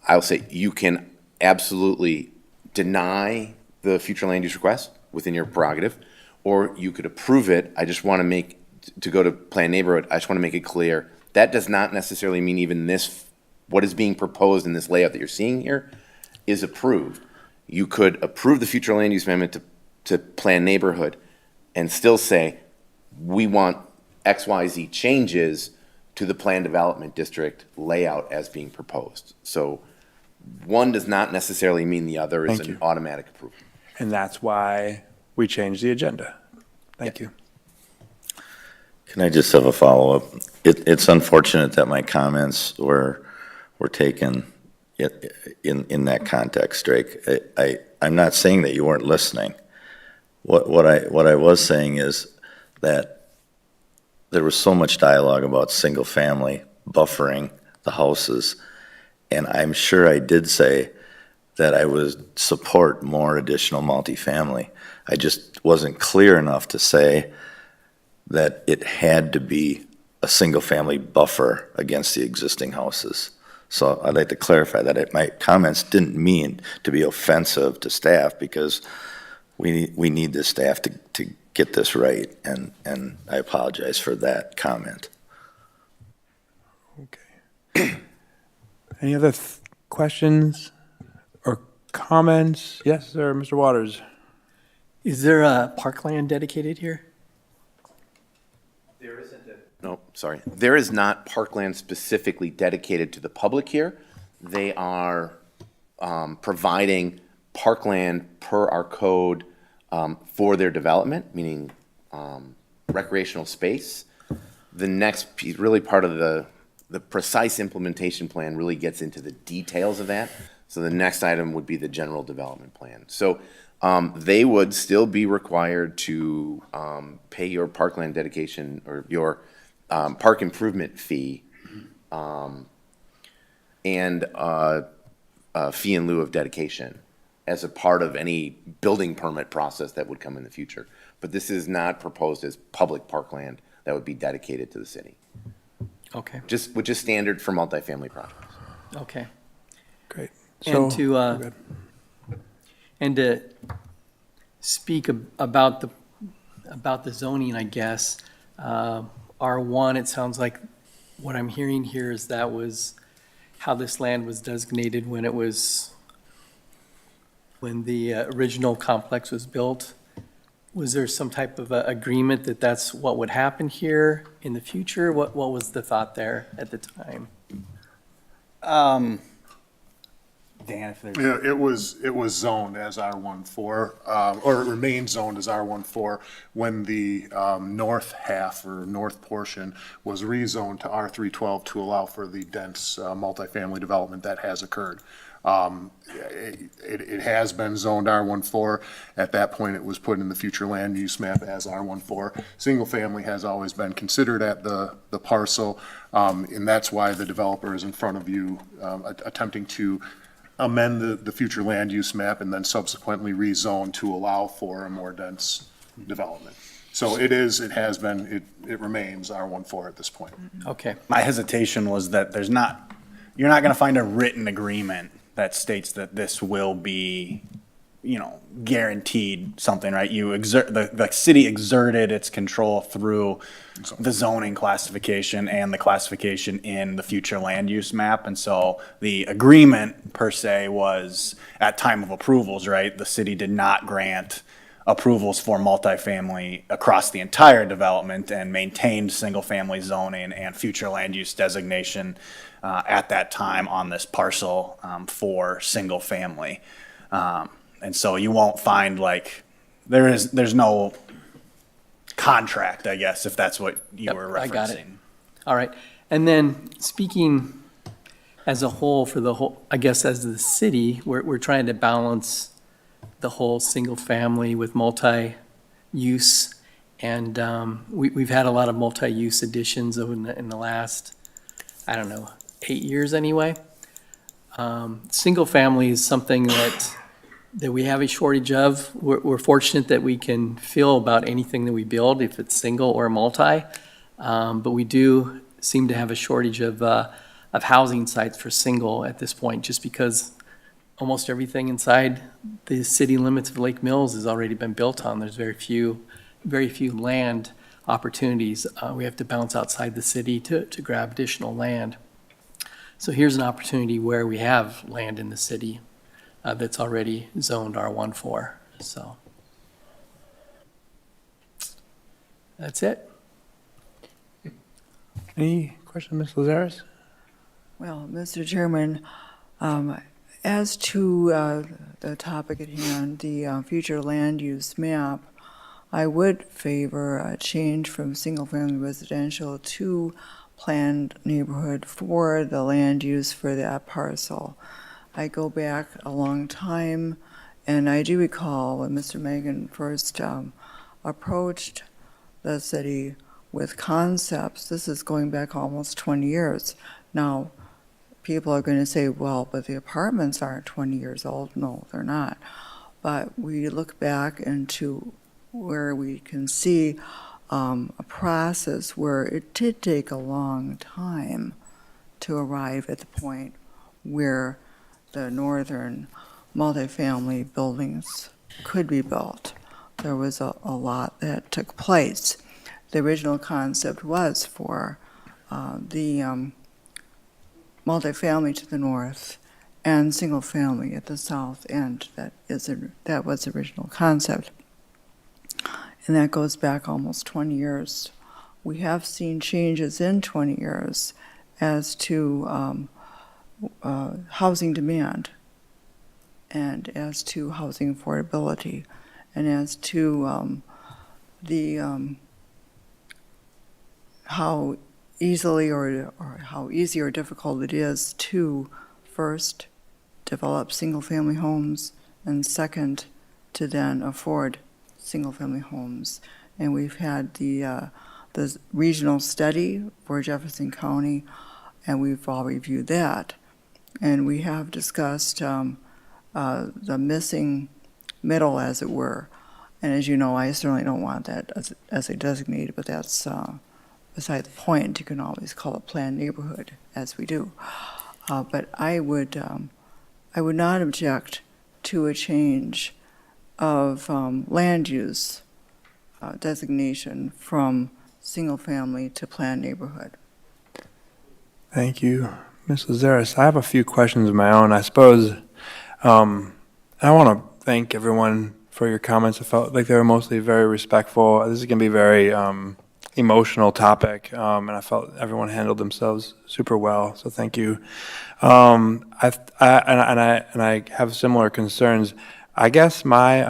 H: I'll say you can absolutely deny the future land use request within your prerogative, or you could approve it. I just want to make to go to planned neighborhood, I just want to make it clear, that does not necessarily mean even this, what is being proposed in this layout that you're seeing here is approved. You could approve the future land use amendment to planned neighborhood and still say, we want XYZ changes to the planned development district layout as being proposed. So one does not necessarily mean the other is
A: Thank
H: an
A: you.
H: automatic approval.
A: And that's why we changed the agenda. Thank you.
C: Can I just have a follow-up? It's unfortunate that my comments were taken in that context, Drake. I'm not saying that you weren't listening. What I was saying is that there was so much dialogue about single-family buffering the houses, and I'm sure I did say that I would support more additional multifamily. I just wasn't clear enough to say that it had to be a single-family buffer against the existing houses. So I'd like to clarify that my comments didn't mean to be offensive to staff, because we need the staff to get this right, and I apologize for that comment.
A: Okay. Any other questions or comments? Yes, sir, Mr. Waters.
D: Is there a parkland dedicated here?
H: No, sorry. There is not parkland specifically dedicated to the public here. They are providing parkland per our code for their development, meaning recreational space. The next piece, really part of the precise implementation plan really gets into the details of that. So the next item would be the general development plan. So they would still be required to pay your parkland dedication or your park improvement fee and a fee in lieu of dedication as a part of any building permit process that would come in the future. But this is not proposed as public parkland that would be dedicated to the city,
D: Okay,
H: which is standard for multifamily projects.
D: okay.
A: Great.
D: And
A: So,
D: to speak about the zoning, I guess, R1, it sounds like what I'm hearing here is that was how this land was designated when the original complex was built. Was there some type of a agreement that that's what would happen here in the future? What was the thought there at the time?
I: Dan, if there's.
O: Yeah, it was zoned as R14, or it remained zoned as R14 when the north half or north portion was rezoned to R312 to allow for the dense multifamily development that has occurred. It has been zoned R14. At that point, it was put in the future land use map as R14. Single family has always been considered at the parcel, and that's why the developer is in front of you attempting to amend the future land use map and then subsequently rezone to allow for a more dense development. So it has been, it remains R14 at this point.
D: Okay.
I: My hesitation was that you're not going to find a written agreement that states that this will be, guaranteed something, right? The city exerted its control through the zoning classification and the classification in the future land use map. And so the agreement per se was at time of approvals, right? The city did not grant approvals for multifamily across the entire development and maintained single-family zoning and future land use designation at that time on this parcel for single-family. And so you won't find there's no contract, I guess, if that's what you were referencing.
D: I got it. All right. And then speaking as a whole I guess as the city, we're trying to balance the whole single family with multi-use. And we've had a lot of multi-use additions in the last, 8 years anyway. Single family is something that we have a shortage of. We're fortunate that we can feel about anything that we build, if it's single or multi. But we do seem to have a shortage of housing sites for single at this point, just because almost everything inside the city limits of Lake Mills has already been built on. There's very few land opportunities. We have to bounce outside the city to grab additional land. So here's an opportunity where we have land in the city that's already zoned R14. So that's it.
A: Any questions, Ms. Lazares?
P: Well, Mr. Chairman, as to the topic at hand, the future land use map, I would favor a change from single-family residential to planned neighborhood for the land use for that parcel. I go back a long time, and I do recall when Mr. Megan first approached the city with concepts. This is going back almost 20 years. Now, people are going to say, well, but the apartments aren't 20 years old. No, they're not. But we look back into where we can see a process where it did take a long time to arrive at the point where the northern multifamily buildings could be built. There was a lot that took place. The original concept was for the multifamily to the north and single family at the south end. That was the original concept. And that goes back almost 20 years. We have seen changes in 20 years as to housing demand and as to housing affordability and as to how easily or how easy or difficult it is to first develop single-family homes and second to then afford single-family homes. And we've had the regional study for Jefferson County, and we've all reviewed that. And we have discussed the missing middle, as it were. And as you know, I certainly don't want that as a designated, but that's beside the point. You can always call it planned neighborhood, as we do. But I would not object to a change of land use designation from single family to planned neighborhood.
A: Thank you, Ms. Lazares. I have a few questions of my own. I suppose I want to thank everyone for your comments. I felt like they were mostly very respectful. This is going to be a very emotional topic, and I felt everyone handled themselves super well. So thank you. I have similar concerns. I guess my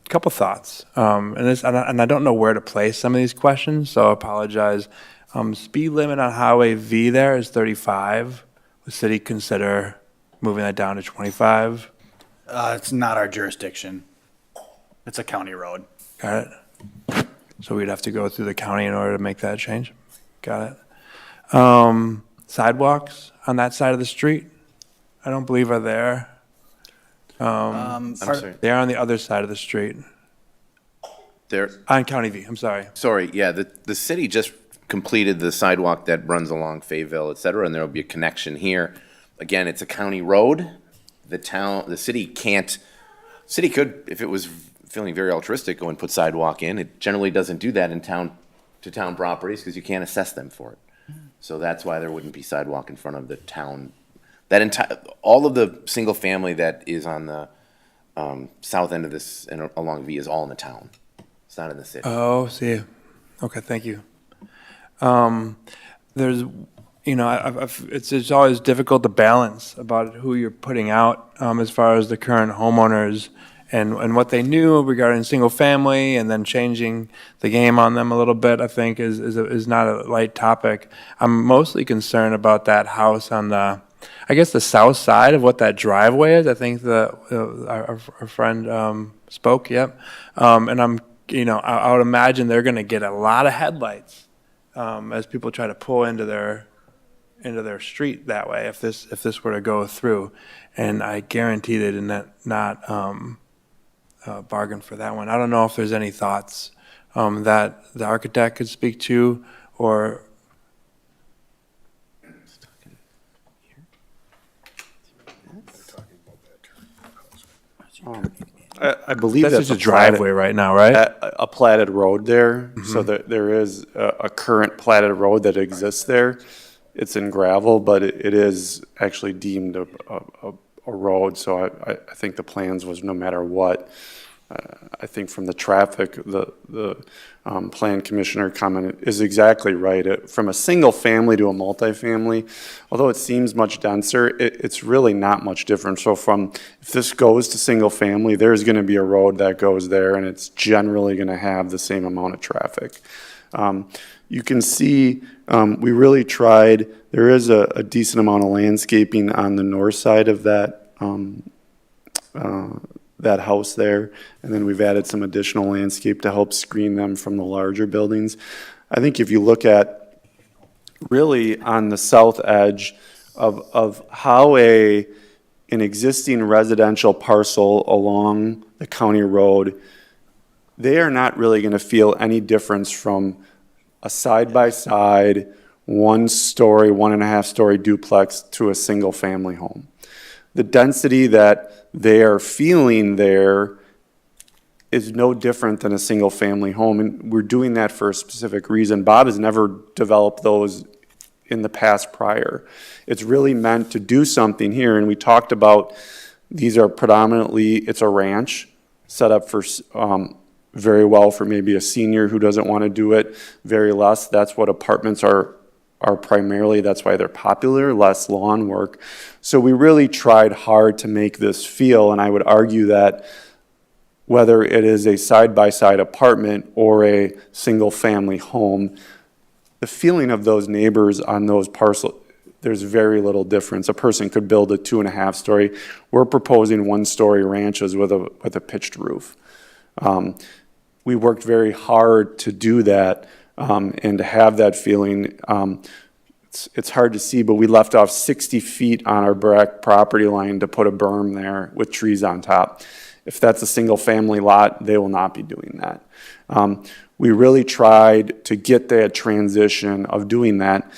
A: couple thoughts, and I don't know where to place some of these questions, so I apologize. Speed limit on Highway V there is 35. Would the city consider moving that down to 25?
I: It's not our jurisdiction. It's a county road.
A: Got it. So we'd have to go through the county in order to make that change? Got it. Sidewalks on that side of the street, I don't believe are there.
H: I'm sorry.
A: They're on the other side of the street.
H: There.
A: On County V, I'm sorry.
H: Sorry, yeah, the city just completed the sidewalk that runs along Fayetteville, et cetera, and there'll be a connection here. Again, it's a county road. The city could, if it was feeling very altruistic, go and put sidewalk in. It generally doesn't do that in town properties because you can't assess them for it. So that's why there wouldn't be sidewalk in front of the town. All of the single family that is on the south end of this and along V is all in the town. It's not in the city.
A: Oh, see. Okay, thank you. There's, it's always difficult to balance about who you're putting out as far as the current homeowners and what they knew regarding single family and then changing the game on them a little bit, I think is not a light topic. I'm mostly concerned about that house on the south side of what that driveway is. I think our friend spoke, yep. And I would imagine they're going to get a lot of headlights as people try to pull into their street that way if this were to go through, and I guarantee they did not bargain for that one. I don't know if there's any thoughts that the architect could speak to, or
J: I believe
A: That's
J: that's
A: just a driveway right now, right?
J: a platted road there. So there is a current platted road that exists there. It's in gravel, but it is actually deemed a road. So I think the plans was no matter what. I think from the traffic, the plan commissioner comment is exactly right. From a single family to a multifamily, although it seems much denser, it's really not much different. So if this goes to single family, there's going to be a road that goes there, and it's generally going to have the same amount of traffic. You can see we really tried. There is a decent amount of landscaping on the north side of that that house there, and then we've added some additional landscape to help screen them from the larger buildings. I think if you look at really on the south edge of how an existing residential parcel along the county road, they are not really going to feel any difference from a side-by-side, 1-story, 1.5-story duplex to a single-family home. The density that they are feeling there is no different than a single-family home, and we're doing that for a specific reason. Bob has never developed those in the past prior. It's really meant to do something here, and we talked about these are predominantly, it's a ranch set up for very well for maybe a senior who doesn't want to do it, very less. That's what apartments are primarily, that's why they're popular, less lawn work. So we really tried hard to make this feel, and I would argue that whether it is a side-by-side apartment or a single-family home, the feeling of those neighbors on those parcels, there's very little difference. A person could build a 2.5-story. We're proposing 1-story ranches with a pitched roof. We worked very hard to do that. And to have that feeling, it's hard to see, but we left off 60 feet on our back property line to put a berm there with trees on top. If that's a single-family lot, they will not be doing that. We really tried to get that transition of doing that.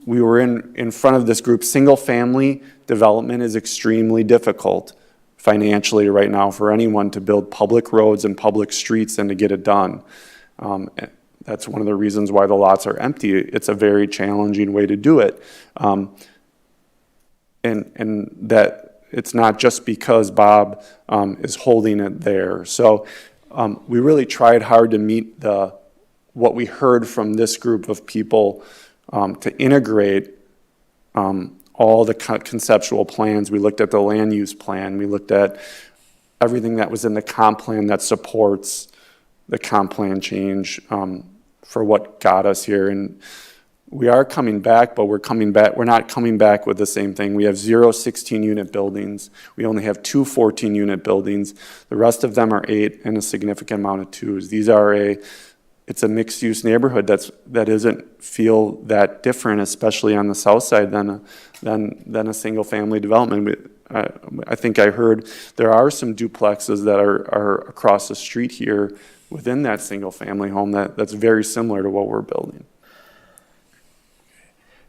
J: We were in front of this group. Single-family development is extremely difficult financially right now for anyone to build public roads and public streets and to get it done. That's one of the reasons why the lots are empty. It's a very challenging way to do it. And that it's not just because Bob is holding it there. So we really tried hard to meet what we heard from this group of people to integrate all the conceptual plans. We looked at the land use plan. We looked at everything that was in the comp plan that supports the comp plan change for what got us here. And we are coming back, but we're not coming back with the same thing. We have 0 16-unit buildings. We only have 2 14-unit buildings. The rest of them are 8 and a significant amount of 2s. It's a mixed-use neighborhood that doesn't feel that different, especially on the south side than a single-family development. I think I heard there are some duplexes that are across the street here within that single-family home that's very similar to what we're building.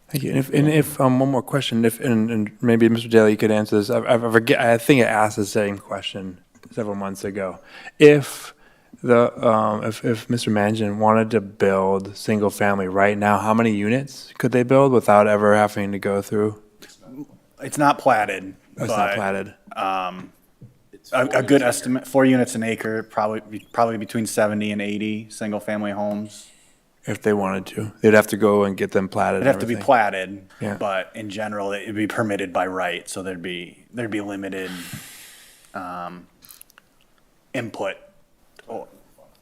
A: Thank you. And if one more question, and maybe Mr. Daly, you could answer this. I think I asked the same question several months ago. If Mr. Mangan wanted to build single-family right now, how many units could they build without ever having to go through?
I: It's not platted.
A: It's not platted.
I: A good estimate, 4 units an acre, probably between 70 and 80 single-family homes.
A: If they wanted to, they'd have to go and get them platted.
I: It'd have to be platted,
A: Yeah.
I: but in general, it'd be permitted by right, so there'd be limited input, or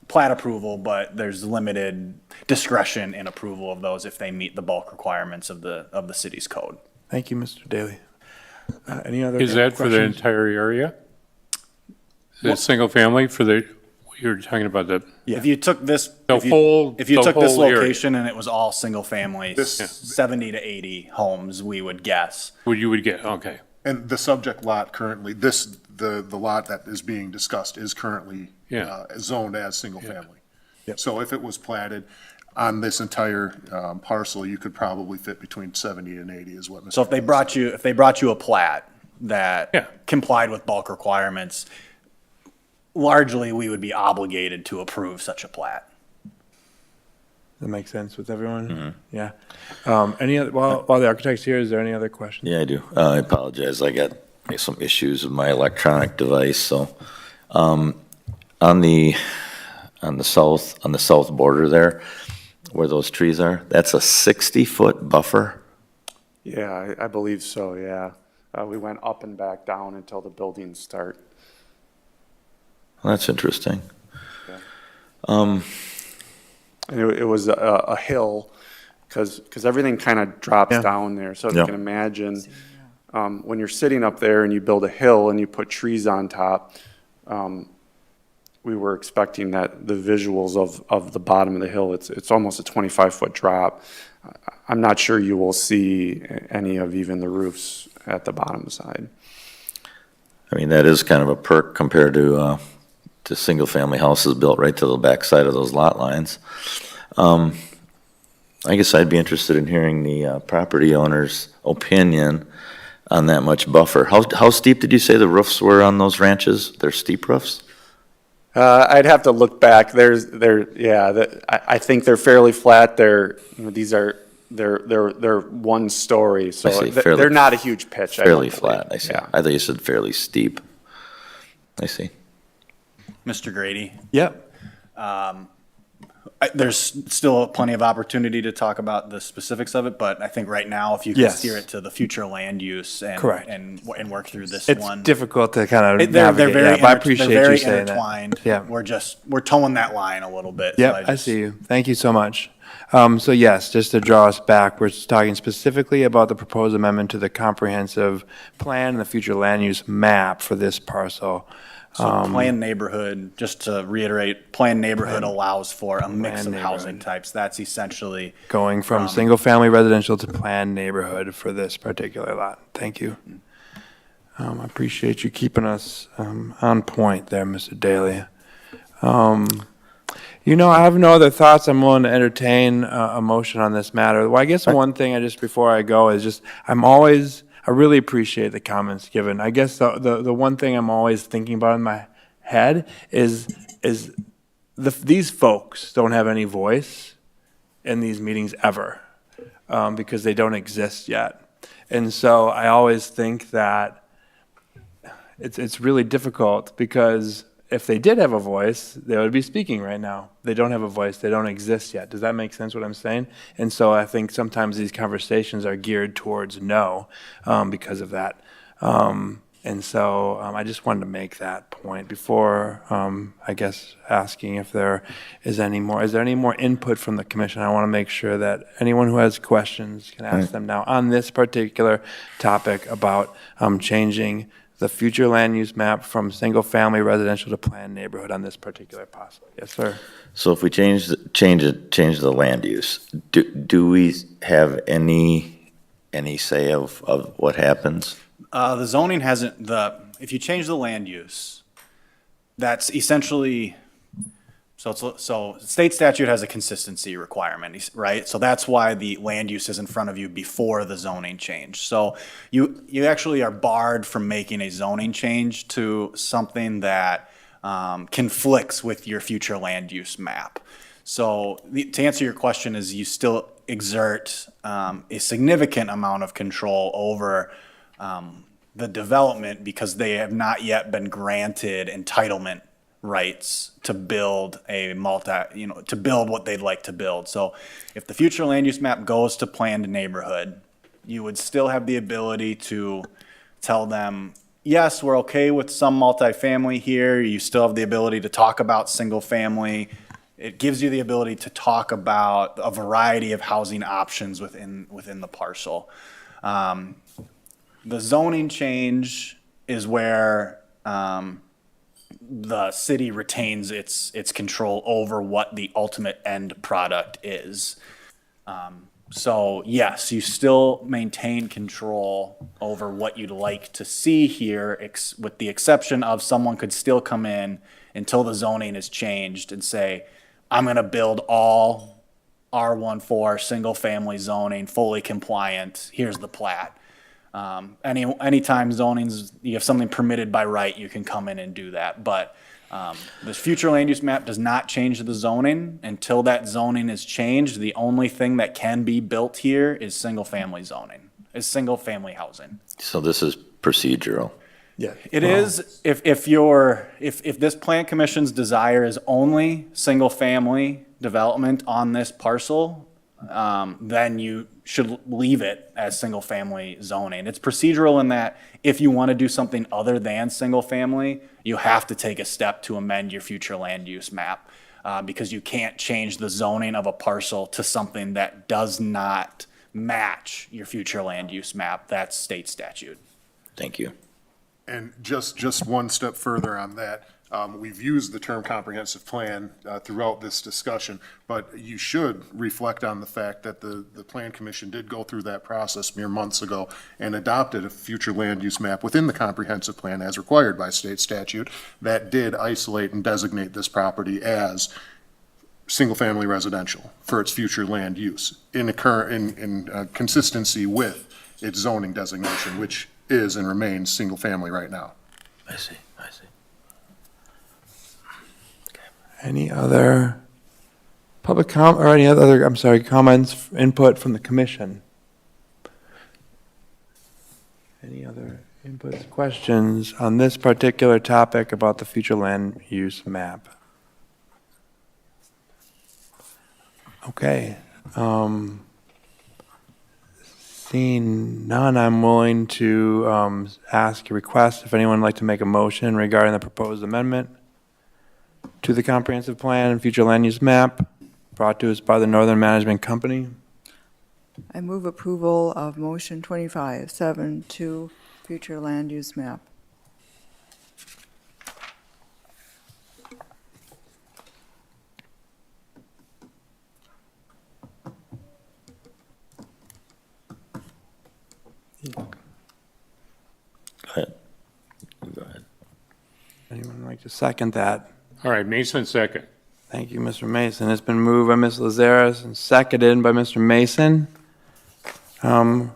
I: plat approval, but there's limited discretion in approval of those if they meet the bulk requirements of the city's code.
A: Thank you, Mr. Daly. Any other
E: Is that for the
A: questions?
E: entire area? The single family for the, you were talking about the,
I: If you took this,
E: The whole area.
I: location and it was all single family, 70 to 80 homes, we would guess.
E: you would get, okay.
O: And the subject lot currently, the lot that is being discussed is currently zoned as single family. So if it was platted on this entire parcel, you could probably fit between 70 and 80 is what Mr.
I: So if they brought you a plat that complied with bulk requirements, largely we would be obligated to approve such a plat.
A: That makes sense with everyone? Yeah. Any other, while the architect's here, is there any other questions?
C: Yeah, I do. I apologize. I got some issues with my electronic device, so, on the south border there, where those trees are, that's a 60-foot buffer?
J: Yeah, I believe so, yeah. We went up and back down until the buildings start.
C: Well, that's interesting.
J: And it was a hill, because everything kind of drops down there. So you can imagine, when you're sitting up there and you build a hill and you put trees on top, we were expecting that the visuals of the bottom of the hill, it's almost a 25-foot drop. I'm not sure you will see any of even the roofs at the bottom side.
C: I mean, that is kind of a perk compared to single-family houses built right to the backside of those lot lines. I guess I'd be interested in hearing the property owner's opinion on that much buffer. How steep did you say the roofs were on those ranches? They're steep roofs?
J: I'd have to look back. I think they're fairly flat. They're one story, so they're not a huge pitch.
C: Fairly flat, I see.
J: Yeah.
C: I thought you said fairly steep. I see.
I: Mr. Grady?
A: Yep.
I: There's still plenty of opportunity to talk about the specifics of it, but I think right now, if you can steer it to the future land use and
A: Correct.
I: and work through this
A: It's
I: one.
A: difficult to kind of
I: They're
A: navigate,
I: very,
A: but I appreciate
I: they're very
A: you saying that.
I: intertwined.
A: Yeah.
I: We're towing that line a little bit.
A: Yep,
I: so
A: I see you. Thank you so much. So yes, just to draw us back, we're talking specifically about the proposed amendment to the comprehensive plan and the future land use map for this parcel.
I: So planned neighborhood, just to reiterate, planned neighborhood allows for a mix of housing types. That's essentially
A: Going from single-family residential to planned neighborhood for this particular lot. Thank you. I appreciate you keeping us on point there, Mr. Daly. I have no other thoughts. I'm willing to entertain a motion on this matter. Well, I guess one thing before I go is just, I really appreciate the comments given. I guess the one thing I'm always thinking about in my head is these folks don't have any voice in these meetings ever, because they don't exist yet. And so I always think that it's really difficult, because if they did have a voice, they would be speaking right now. They don't have a voice. They don't exist yet. Does that make sense what I'm saying? And so I think sometimes these conversations are geared towards no, because of that. And so I just wanted to make that point before, I guess, asking if there is any more. Is there any more input from the commission? I want to make sure that anyone who has questions can ask them now on this particular topic about changing the future land use map from single-family residential to planned neighborhood on this particular parcel. Yes, sir.
C: So if we change the land use, do we have any say of what happens?
I: the zoning hasn't, if you change the land use, that's essentially, so state statute has a consistency requirement, right? So that's why the land use is in front of you before the zoning change. So you actually are barred from making a zoning change to something that conflicts with your future land use map. So to answer your question is you still exert a significant amount of control over the development because they have not yet been granted entitlement rights to build to build what they'd like to build. So if the future land use map goes to planned neighborhood, you would still have the ability to tell them, yes, we're okay with some multifamily here. You still have the ability to talk about single family. It gives you the ability to talk about a variety of housing options within the parcel. The zoning change is where the city retains its control over what the ultimate end product is. So yes, you still maintain control over what you'd like to see here, with the exception of someone could still come in until the zoning is changed and say, I'm gonna build all R14 single family zoning, fully compliant, here's the plat. Anytime zoning's, you have something permitted by right, you can come in and do that. But The future land use map does not change the zoning. Until that zoning is changed, the only thing that can be built here is single-family zoning, is single-family housing.
C: So this is procedural.
L: Yeah.
I: It is, if this plan commission's desire is only single-family development on this parcel, then you should leave it as single-family zoning. It's procedural in that if you want to do something other than single-family, you have to take a step to amend your future land use map, because you can't change the zoning of a parcel to something that does not match your future land use map. That's state statute.
C: Thank you.
O: And just one step further on that, we've used the term comprehensive plan throughout this discussion, but you should reflect on the fact that the Plan Commission did go through that process mere months ago and adopted a future land use map within the comprehensive plan as required by state statute that did isolate and designate this property as single-family residential for its future land use in consistency with its zoning designation, which is and remains single-family right now.
C: I see.
A: Any other public comments, input from the commission? Any other inputs, questions on this particular topic about the future land use map? Okay. Seeing none, I'm willing to ask a request if anyone would like to make a motion regarding the proposed amendment to the comprehensive plan and future land use map brought to us by the Northern Management Company.
P: I move approval of motion 25-7 future land use map.
C: Go ahead. Go ahead.
A: Anyone like to second that?
E: All right, Mason second.
A: Thank you, Mr. Mason. It's been moved by Ms. Lazares and seconded by Mr. Mason to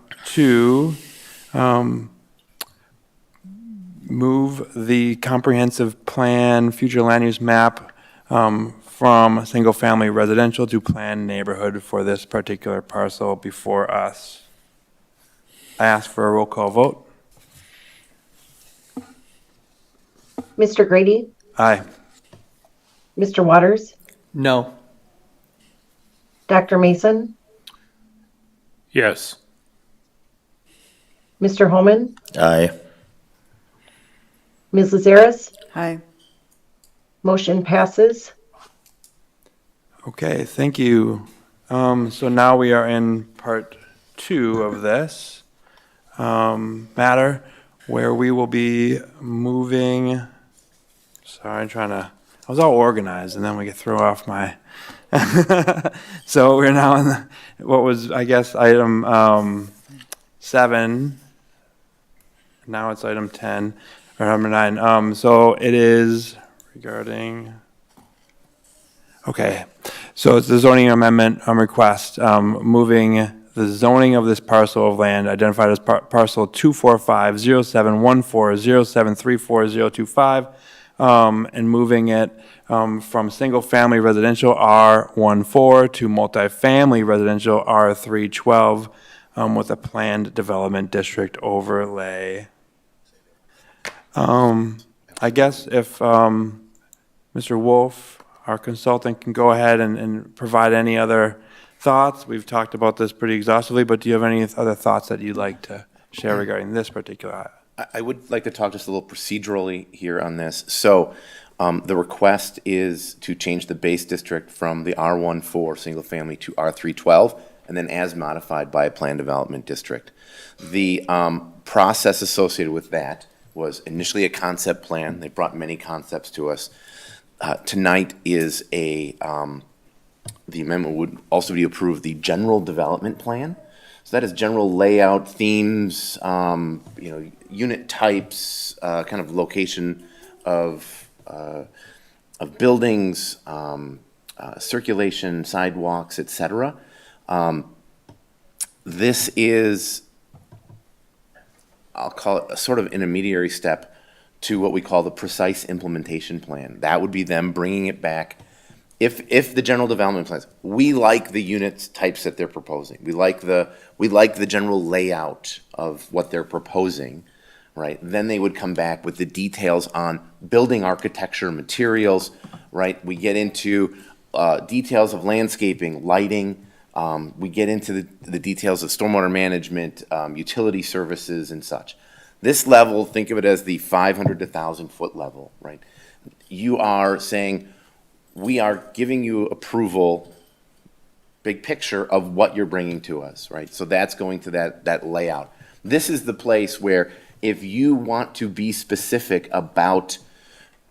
A: move the comprehensive plan future land use map from single-family residential to planned neighborhood for this particular parcel before us. I ask for a roll call vote.
B: Mr. Grady?
A: Aye.
B: Mr. Waters?
D: No.
B: Dr. Mason?
E: Yes.
B: Mr. Holman?
C: Aye.
B: Ms. Lazares?
P: Aye.
B: Motion passes.
A: Okay, thank you. So now we are in part 2 of this matter, where we will be moving. Sorry, I was all organized, and then we get throw off my. So we're now in what was, I guess, item 7. Now it's item 10 or number 9. So it is regarding. Okay, so it's the zoning amendment request, moving the zoning of this parcel of land identified as parcel 245-0714-0734-025, and moving it from single-family residential R14 to multifamily residential R312 with a planned development district overlay. I guess if Mr. Wolf, our consultant, can go ahead and provide any other thoughts. We've talked about this pretty exhaustively, but do you have any other thoughts that you'd like to share regarding this particular?
H: I would like to talk just a little procedurally here on this. So the request is to change the base district from the R14 single family to R312, and then as modified by a planned development district. The process associated with that was initially a concept plan. They brought many concepts to us. Tonight is the amendment would also be approved the general development plan. So that is general layout, themes, unit types, kind of location of buildings, circulation, sidewalks, etc. This is, I'll call it a sort of intermediary step to what we call the precise implementation plan. That would be them bringing it back. If the general development plans, we like the unit types that they're proposing. We like the general layout of what they're proposing, right? Then they would come back with the details on building architecture, materials, right? We get into details of landscaping, lighting. We get into the details of stormwater management, utility services and such. This level, think of it as the 500 to 1,000 foot level, right? You are saying, we are giving you approval, big picture of what you're bringing to us, right? So that's going to that layout. This is the place where if you want to be specific about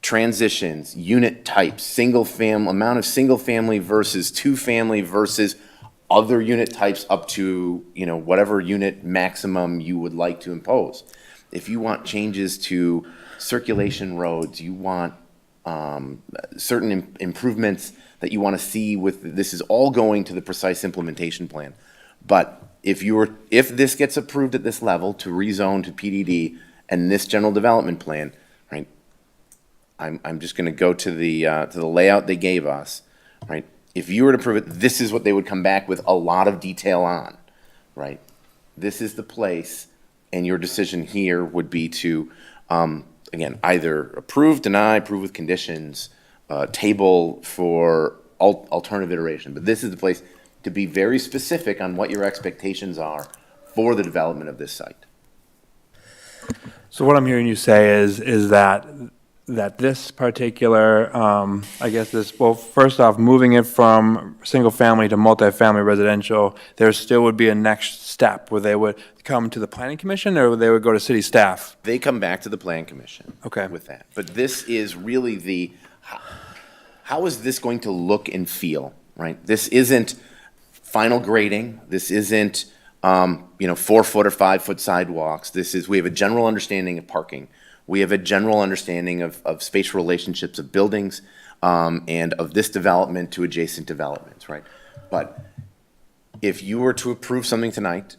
H: transitions, unit types, amount of single family versus two family versus other unit types up to, whatever unit maximum you would like to impose. If you want changes to circulation roads, you want certain improvements that you want to see this is all going to the precise implementation plan. But if this gets approved at this level to rezone to PDD and this general development plan, right? I'm just going to go to the layout they gave us, right? If you were to approve it, this is what they would come back with a lot of detail on, right? This is the place, and your decision here would be to, again, either approve, deny, approve with conditions, table for alternative iteration. But this is the place to be very specific on what your expectations are for the development of this site.
A: So what I'm hearing you say is that this particular, first off, moving it from single-family to multifamily residential, there still would be a next step where they would come to the planning commission or they would go to city staff?
H: They come back to the plan commission with that. But this is really how is this going to look and feel, right? This isn't final grading. This isn't, 4-foot or 5-foot sidewalks. We have a general understanding of parking. We have a general understanding of spatial relationships of buildings and of this development to adjacent developments, right? But if you were to approve something tonight,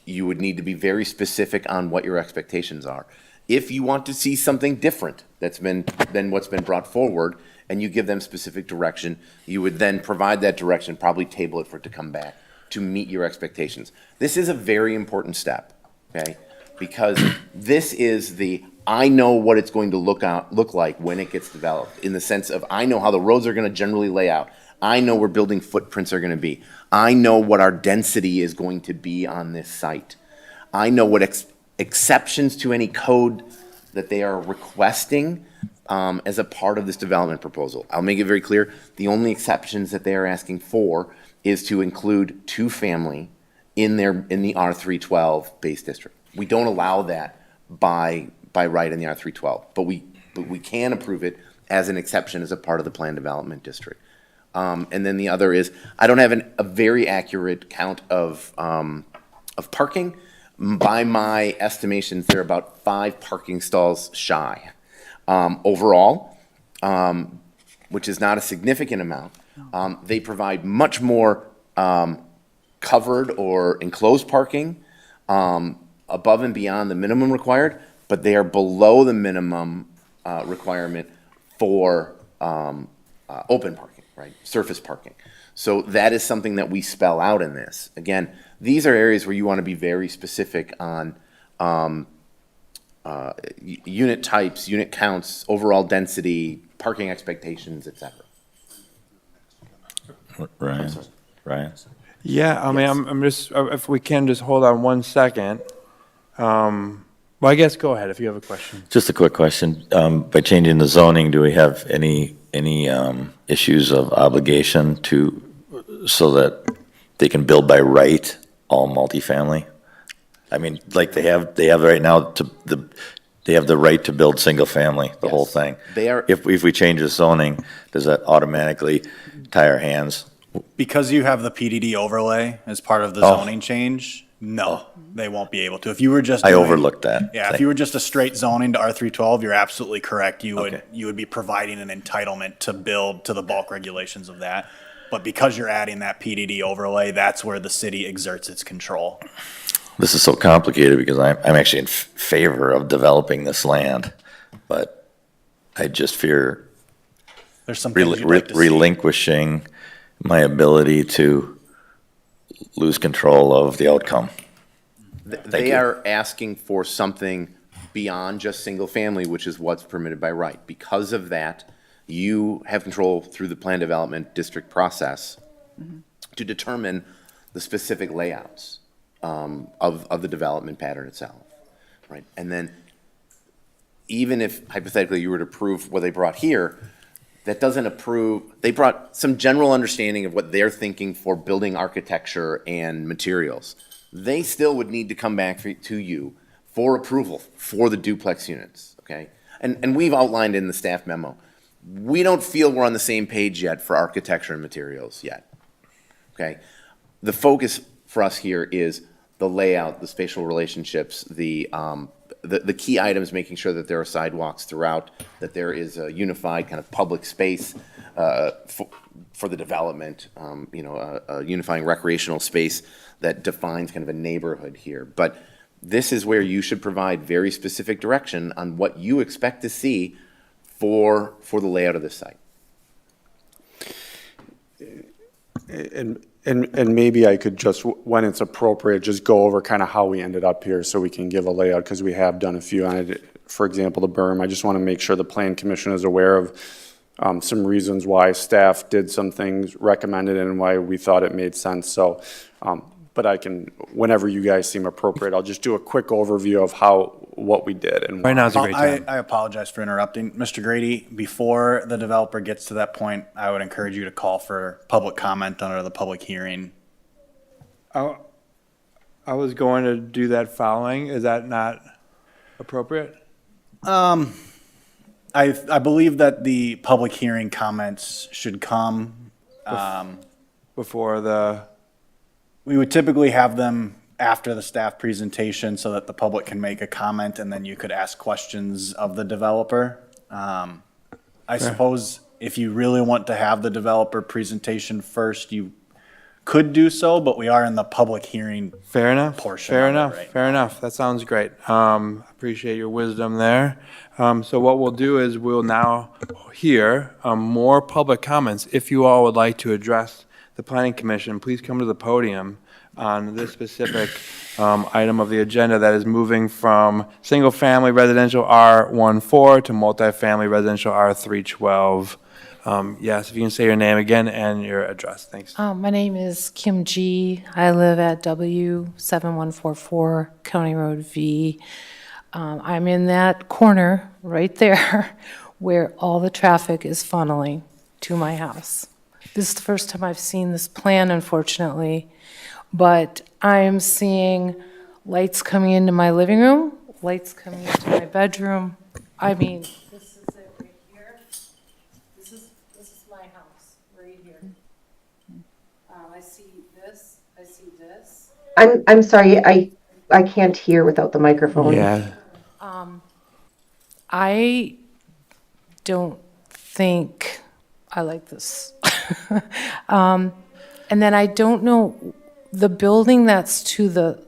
H: you would need to be very specific on what your expectations are. If you want to see something different than what's been brought forward, and you give them specific direction, you would then provide that direction, probably table it for it to come back to meet your expectations. This is a very important step, okay? Because this is I know what it's going to look like when it gets developed, in the sense of I know how the roads are going to generally lay out. I know where building footprints are going to be. I know what our density is going to be on this site. I know what exceptions to any code that they are requesting as a part of this development proposal. I'll make it very clear, the only exceptions that they are asking for is to include two-family in the R312 base district. We don't allow that by right in the R312, but we can approve it as an exception as a part of the planned development district. And then the other is, I don't have a very accurate count of parking. By my estimations, they're about 5 parking stalls shy overall, which is not a significant amount. They provide much more covered or enclosed parking above and beyond the minimum required, but they are below the minimum requirement for open parking, right? Surface parking. So that is something that we spell out in this. Again, these are areas where you want to be very specific on unit types, unit counts, overall density, parking expectations, et cetera.
C: Ryan?
A: Yeah, I mean, I'm just, if we can just hold on 1 second. Well, I guess go ahead if you have a question.
C: Just a quick question. By changing the zoning, do we have any issues of obligation so that they can build by right all multifamily? I mean, like they have right now they have the right to build single family, the whole thing.
H: They are.
C: If we change the zoning, does that automatically tie our hands?
I: Because you have the PDD overlay as part of the zoning change, no, they won't be able to. If you were just
C: I overlooked that.
I: Yeah, if you were just a straight zoning to R312, you're absolutely correct. You would be providing an entitlement to build to the bulk regulations of that. But because you're adding that PDD overlay, that's where the city exerts its control.
C: this is so complicated because I'm actually in favor of developing this land, but I just fear
I: There's some things you'd like to see.
C: relinquishing my ability to lose control of the outcome.
H: They
C: you.
H: are asking for something beyond just single-family, which is what's permitted by right. Because of that, you have control through the plan development district process to determine the specific layouts of the development pattern itself, right? And then even if hypothetically you were to approve what they brought here, that doesn't approve, they brought some general understanding of what they're thinking for building architecture and materials. They still would need to come back to you for approval for the duplex units, okay? And we've outlined in the staff memo, we don't feel we're on the same page yet for architecture and materials yet, okay? The focus for us here is the layout, the spatial relationships, the key items, making sure that there are sidewalks throughout, that there is a unified kind of public space for the development, a unifying recreational space that defines kind of a neighborhood here. But this is where you should provide very specific direction on what you expect to see for the layout of this site.
J: And maybe I could just, when it's appropriate, just go over kind of how we ended up here so we can give a layout, because we have done a few on it. For example, the berm, I just want to make sure the Plan Commission is aware of some reasons why staff did some things recommended and why we thought it made sense. So, but I can, whenever you guys seem appropriate, I'll just do a quick overview of what we did. And
A: Right now is a great time.
I: I apologize for interrupting. Mr. Grady, before the developer gets to that point, I would encourage you to call for public comment under the public hearing.
A: I was going to do that following. Is that not appropriate?
I: I believe that the public hearing comments should come.
A: Before the,
I: We would typically have them after the staff presentation so that the public can make a comment and then you could ask questions of the developer. I suppose if you really want to have the developer presentation first, you could do so, but we are in the public hearing
A: fair enough.
I: portion
A: Fair
I: of it
A: enough.
I: right
A: Fair enough. That sounds great. Appreciate your wisdom there. So what we'll do is we'll now hear more public comments. If you all would like to address the Planning Commission, please come to the podium on this specific item of the agenda that is moving from single-family residential R14 to multifamily residential R312. Yes, if you can say your name again and your address. Thanks.
M: My name is Kim G. I live at W7144 County Road V. I'm in that corner right there where all the traffic is funneling to my house. This is the first time I've seen this plan, unfortunately, but I'm seeing lights coming into my living room, lights coming into my bedroom. I mean, this is it right here. This is my house right here. I see this, I see this.
B: I'm sorry, I can't hear without the microphone.
A: Yeah.
M: I don't think I like this. And then I don't know, the building that's to the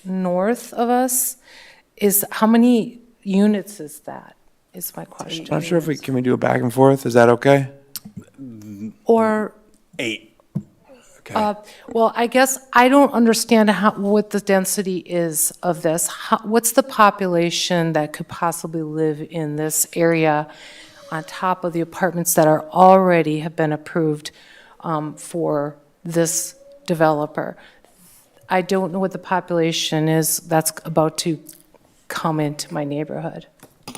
M: north of us is, how many units is that, is my question.
A: Not sure if can we do a back and forth? Is that okay?
M: Or,
I: 8.
A: Okay.
M: well, I guess I don't understand what the density is of this. What's the population that could possibly live in this area on top of the apartments that are already have been approved for this developer? I don't know what the population is that's about to come into my neighborhood.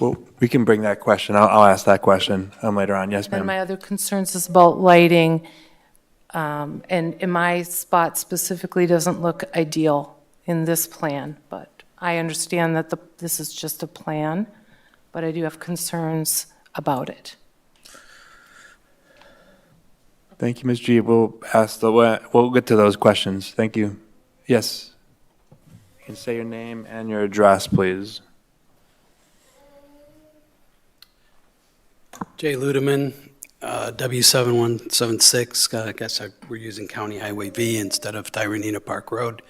A: Well, we can bring that question. I'll ask that question later on. Yes,
M: And
A: ma'am.
M: my other concerns is about lighting, and in my spot specifically doesn't look ideal in this plan, but I understand that this is just a plan, but I do have concerns about it.
A: Thank you, Ms. G. We'll get to those questions. Thank you. Yes. You can say your name and your address, please.
K: Jay Ludeman, W7176. I guess we're using County Highway V instead of Tyranena Park Road.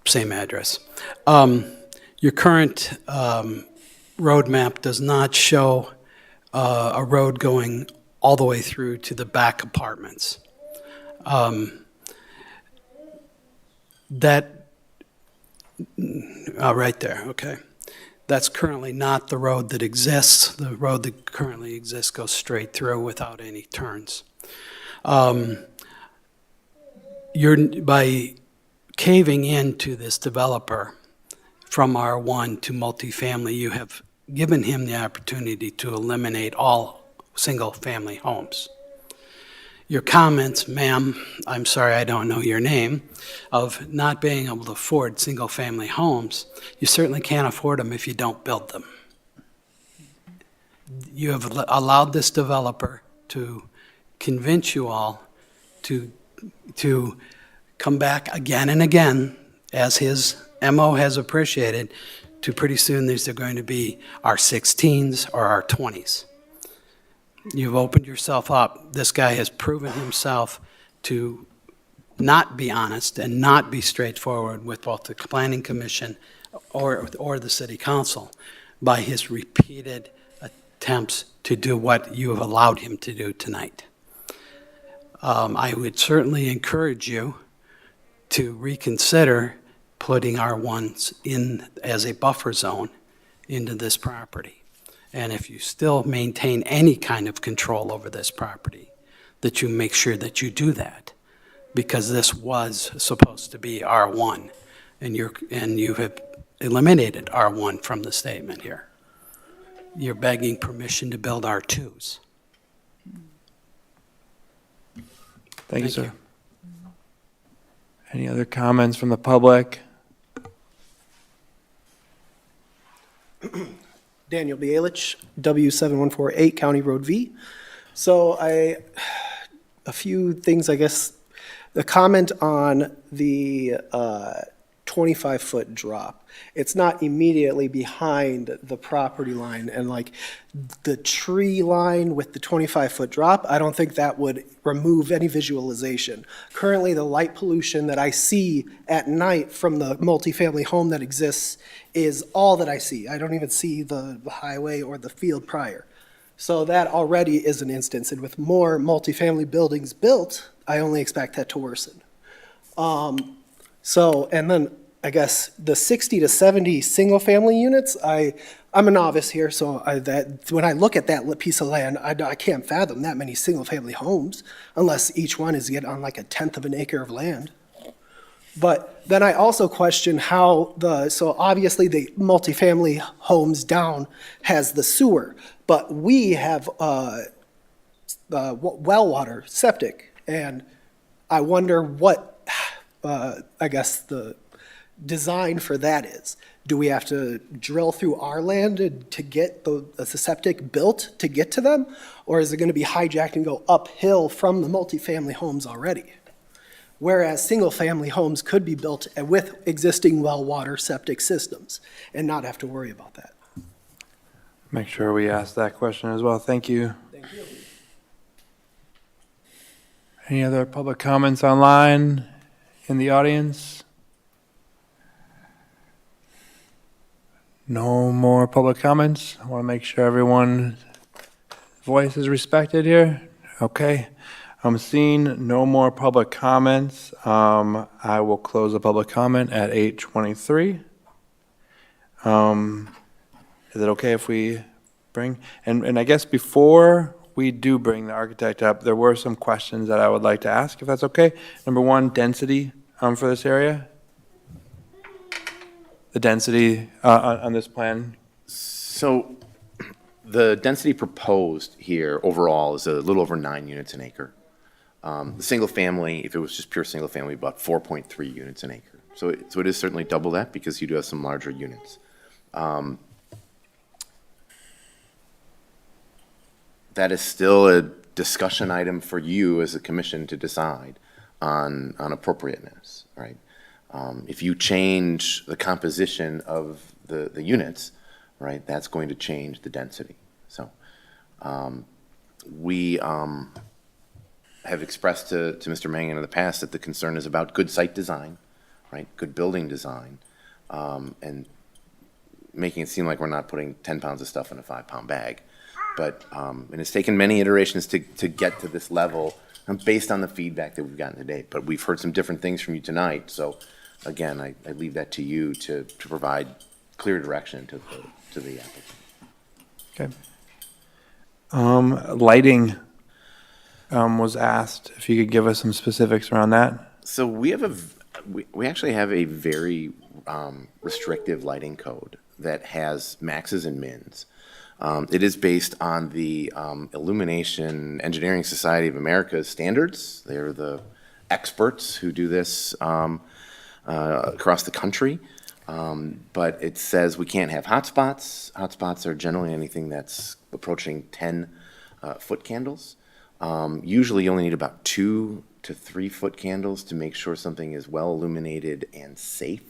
K: same address. Your current roadmap does not show a road going all the way through to the back apartments. Right there, okay. That's currently not the road that exists. The road that currently exists goes straight through without any turns. By caving into this developer from R1 to multifamily, you have given him the opportunity to eliminate all single-family homes. Your comments, ma'am, I'm sorry I don't know your name, of not being able to afford single-family homes, you certainly can't afford them if you don't build them. You have allowed this developer to convince you all to come back again and again, as his MO has appreciated, to pretty soon these are going to be our 16s or our 20s. You've opened yourself up. This guy has proven himself to not be honest and not be straightforward with both the Planning Commission or the City Council by his repeated attempts to do what you have allowed him to do tonight. I would certainly encourage you to reconsider putting R1s in as a buffer zone into this property. And if you still maintain any kind of control over this property, that you make sure that you do that, because this was supposed to be R1, and you have eliminated R1 from the statement here. You're begging permission to build R2s.
A: Thank you, sir. Any other comments from the public?
N: Daniel Bielich, W7148, County Road V. So a few things, I guess. The comment on the 25-foot drop. It's not immediately behind the property line, and like the tree line with the 25-foot drop, I don't think that would remove any visualization. Currently, the light pollution that I see at night from the multifamily home that exists is all that I see. I don't even see the highway or the field prior. So that already is an instance, and with more multifamily buildings built, I only expect that to worsen. And then I guess the 60 to 70 single-family units, I'm a novice here, so when I look at that piece of land, I can't fathom that many single-family homes unless each one is on like 1/10 of an acre of land. But then I also question how so obviously the multifamily homes down has the sewer, but we have well water, septic, and I wonder what, I guess the design for that is. Do we have to drill through our land to get the septic built to get to them? Or is it going to be hijacked and go uphill from the multifamily homes already? Whereas single-family homes could be built with existing well water septic systems and not have to worry about that.
A: Make sure we ask that question as well. Thank you.
N: Thank you.
A: Any other public comments online in the audience? No more public comments? I want to make sure everyone's voice is respected here. Okay. I'm seeing no more public comments. I will close the public comment at 8:23. Is it okay if we bring, and I guess before we do bring the architect up, there were some questions that I would like to ask, if that's okay. Number one, density for this area. The density on this plan.
H: So the density proposed here overall is a little over 9 units an acre. The single family, if it was just pure single family, about 4.3 units an acre. So it is certainly double that because you do have some larger units. That is still a discussion item for you as a commission to decide on appropriateness, right? If you change the composition of the units, right, that's going to change the density. So we have expressed to Mr. Mangan in the past that the concern is about good site design, right? Good building design, and making it seem like we're not putting 10 pounds of stuff in a 5-pound bag. But, and it's taken many iterations to get to this level, based on the feedback that we've gotten today. But we've heard some different things from you tonight, so again, I leave that to you to provide clear direction to the applicant.
A: Okay. Lighting was asked, if you could give us some specifics around that.
H: So we have we actually have a very restrictive lighting code that has maxes and mins. It is based on the Illumination Engineering Society of America's standards. They're the experts who do this across the country. But it says we can't have hotspots. Hotspots are generally anything that's approaching 10 foot candles. Usually you only need about 2 to 3 foot candles to make sure something is well illuminated and safe.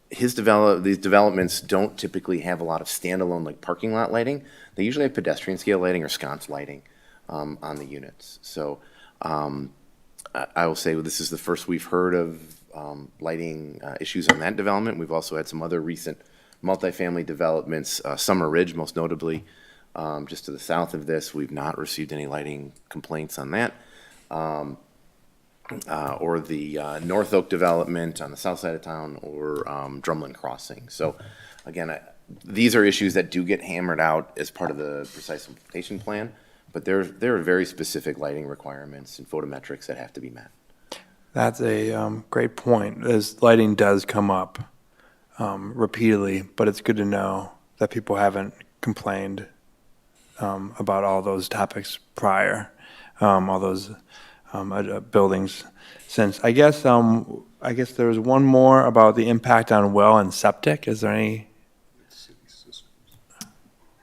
H: These developments don't typically have a lot of standalone like parking lot lighting. They usually have pedestrian scale lighting or sconce lighting on the units. So I will say this is the first we've heard of lighting issues on that development. We've also had some other recent multifamily developments, Summer Ridge most notably, just to the south of this. We've not received any lighting complaints on that. Or the North Oak development on the south side of town, or Drumlin Crossing. So again, these are issues that do get hammered out as part of the precise implementation plan, but there are very specific lighting requirements and photometrics that have to be met.
A: That's a great point, as lighting does come up repeatedly, but it's good to know that people haven't complained about all those topics prior, all those buildings since. I guess there was one more about the impact on well and septic. Is there any?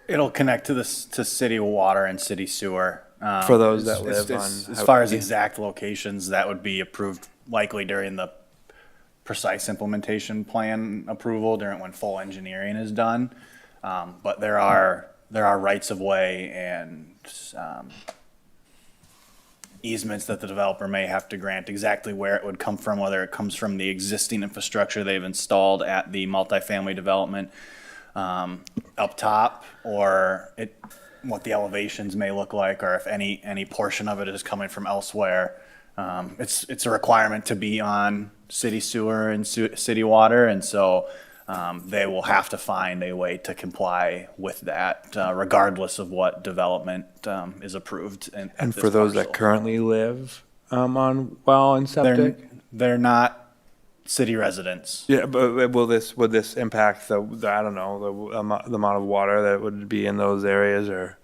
I: It'll connect to city water and city sewer.
A: For those that live on.
I: As far as exact locations, that would be approved likely during the precise implementation plan approval, during when full engineering is done. But there are rights of way and easements that the developer may have to grant, exactly where it would come from, whether it comes from the existing infrastructure they've installed at the multifamily development up top, or what the elevations may look like, or if any portion of it is coming from elsewhere. It's a requirement to be on city sewer and city water, and so they will have to find a way to comply with that, regardless of what development is approved.
A: And for those that currently live on well and septic?
I: They're not city residents.
A: Yeah, but would this impact the I don't know, the amount of water that would be in those areas, or?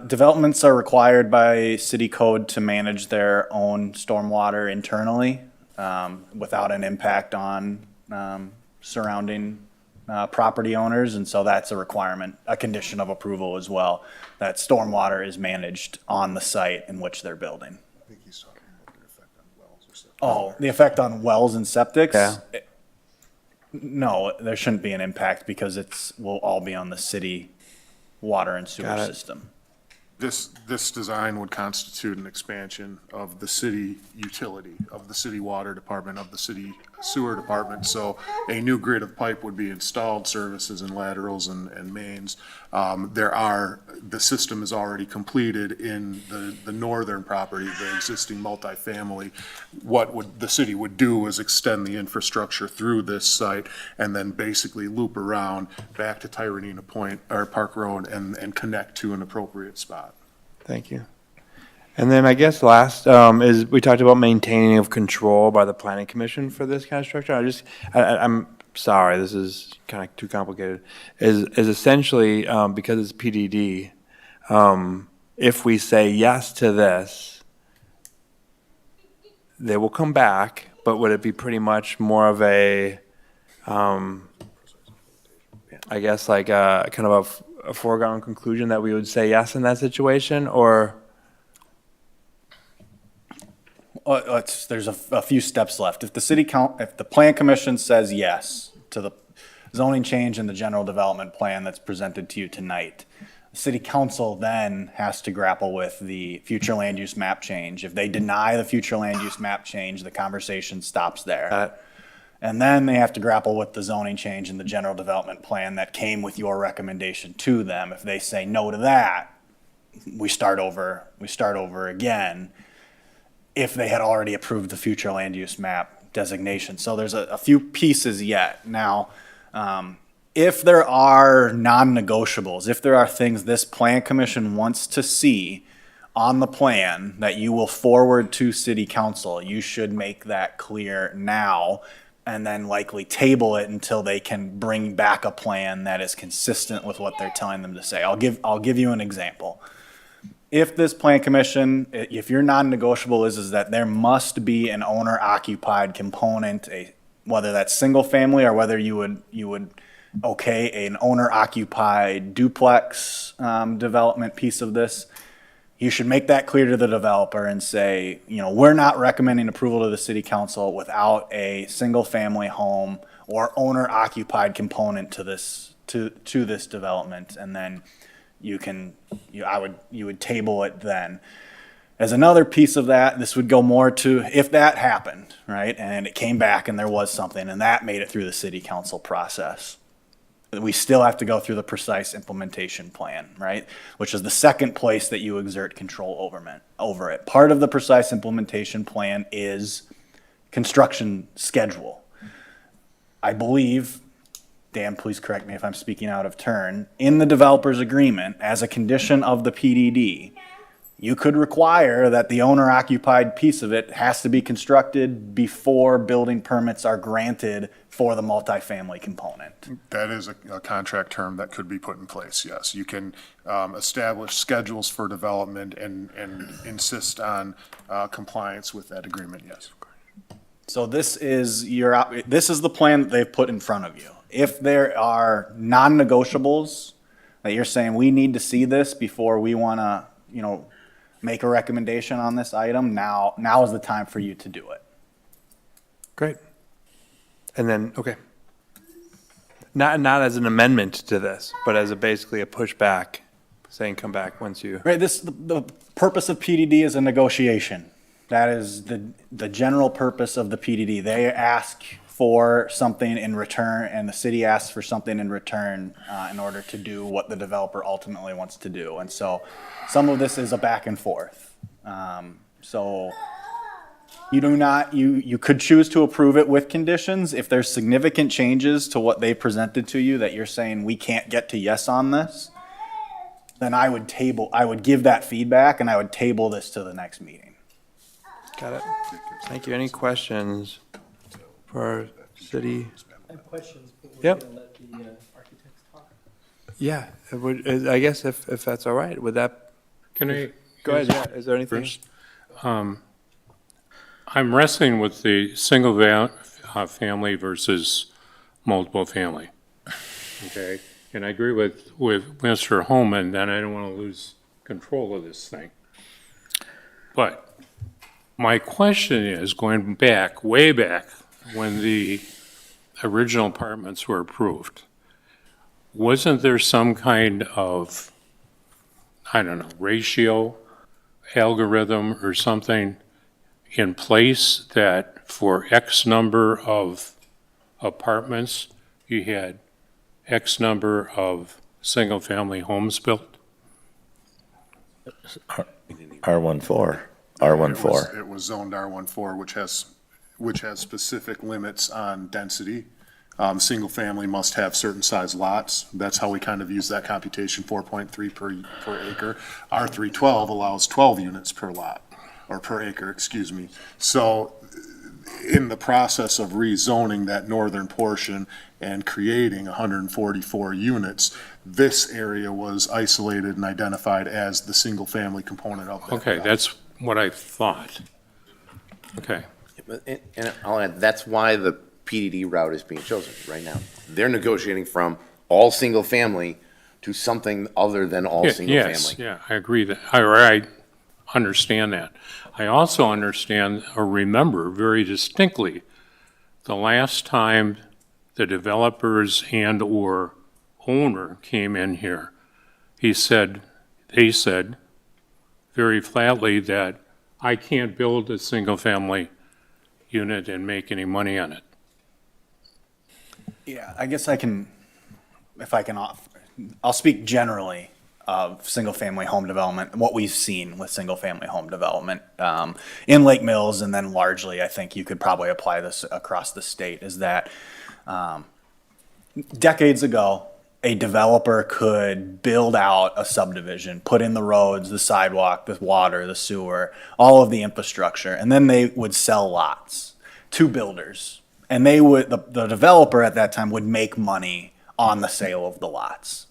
I: Developments are required by city code to manage their own stormwater internally without an impact on surrounding property owners, and so that's a requirement, a condition of approval as well, that stormwater is managed on the site in which they're building.
O: I think he's talking about the effect on wells or septic.
I: Oh, the effect on wells and septics?
A: Yeah.
I: No, there shouldn't be an impact because will all be on the city water and sewer system.
O: This design would constitute an expansion of the city utility, of the city water department, of the city sewer department. So a new grid of pipe would be installed, services and laterals and mains. The system is already completed in the northern property, the existing multifamily. What the city would do is extend the infrastructure through this site and then basically loop around back to Tyranena Park Road and connect to an appropriate spot.
A: Thank you. And then I guess last is we talked about maintaining of control by the planning commission for this kind of structure. I'm sorry, this is kind of too complicated. Is essentially because it's PDD. If we say yes to this, they will come back. But would it be pretty much more of a, I guess like kind of a foregone conclusion that we would say yes in that situation, or?
I: There's a few steps left. If the plan commission says yes to the zoning change in the general development plan that's presented to you tonight, The city council then has to grapple with the future land use map change. If they deny the future land use map change, the conversation stops there. And then they have to grapple with the zoning change and the general development plan that came with your recommendation to them. If they say no to that, we start over again if they had already approved the future land use map designation. So there's a few pieces yet. Now, if there are non-negotiables, if there are things this plan commission wants to see on the plan that you will forward to city council, you should make that clear now and then likely table it until they can bring back a plan that is consistent with what they're telling them to say. I'll give you an example. If this plan commission, if your non-negotiable is that there must be an owner-occupied component, whether that's single family or whether you would okay an owner-occupied duplex development piece of this, you should make that clear to the developer and say, we're not recommending approval to the city council without a single family home or owner-occupied component to this development, and then you would table it then. As another piece of that, this would go more to if that happened, right? And it came back and there was something and that made it through the city council process. We still have to go through the precise implementation plan, right? Which is the second place that you exert control over it. Part of the precise implementation plan is construction schedule. I believe, Dan, please correct me if I'm speaking out of turn, in the developer's agreement, as a condition of the PDD, you could require that the owner-occupied piece of it has to be constructed before building permits are granted for the multifamily component.
O: That is a contract term that could be put in place, yes. You can establish schedules for development and insist on compliance with that agreement, yes.
I: So this is the plan that they've put in front of you. If there are non-negotiables that you're saying we need to see this before we want to, make a recommendation on this item, now is the time for you to do it.
A: Great. And then, okay. Not as an amendment to this, but as basically a pushback, saying come back once you.
I: Right, the purpose of PDD is a negotiation. That is the general purpose of the PDD. They ask for something in return, and the city asks for something in return in order to do what the developer ultimately wants to do. And so some of this is a back and forth. So you could choose to approve it with conditions. If there's significant changes to what they presented to you that you're saying we can't get to yes on this, then I would give that feedback and I would table this to the next meeting.
A: Got it. Thank you. Any questions for our city?
D: I have questions, but we're
A: Yep.
D: going to let the architects talk.
A: Yeah, I guess if that's all right, would that?
E: Can I?
A: Go ahead, yeah. Is there anything?
E: First, I'm wrestling with the single family versus multiple family. Okay, and I agree with Mr. Holman that I don't want to lose control of this thing. But my question is, going back, way back, when the original apartments were approved, wasn't there some kind of, ratio, algorithm or something in place that for X number of apartments, you had X number of single-family homes built?
C: R14.
O: It was zoned R14, which has specific limits on density. Single family must have certain size lots. That's how we kind of use that computation, 4.3 per acre. R312 allows 12 units per lot, or per acre, excuse me. So in the process of rezoning that northern portion and creating 144 units, this area was isolated and identified as the single family component of that.
E: Okay, that's what I thought. Okay.
H: And I'll add, that's why the PDD route is being chosen right now. They're negotiating from all single family to something other than all single
E: Yes,
H: family.
E: yeah, I agree that, I understand that. I also understand or remember very distinctly the last time the developers and/or owner came in here they said very flatly that I can't build a single-family unit and make any money on it.
I: Yeah, I guess I'll speak generally of single-family home development, what we've seen with single-family home development in Lake Mills, and then largely, I think you could probably apply this across the state, is that decades ago, a developer could build out a subdivision, put in the roads, the sidewalk, the water, the sewer, all of the infrastructure, and then they would sell lots to builders. And the developer at that time would make money on the sale of the lots.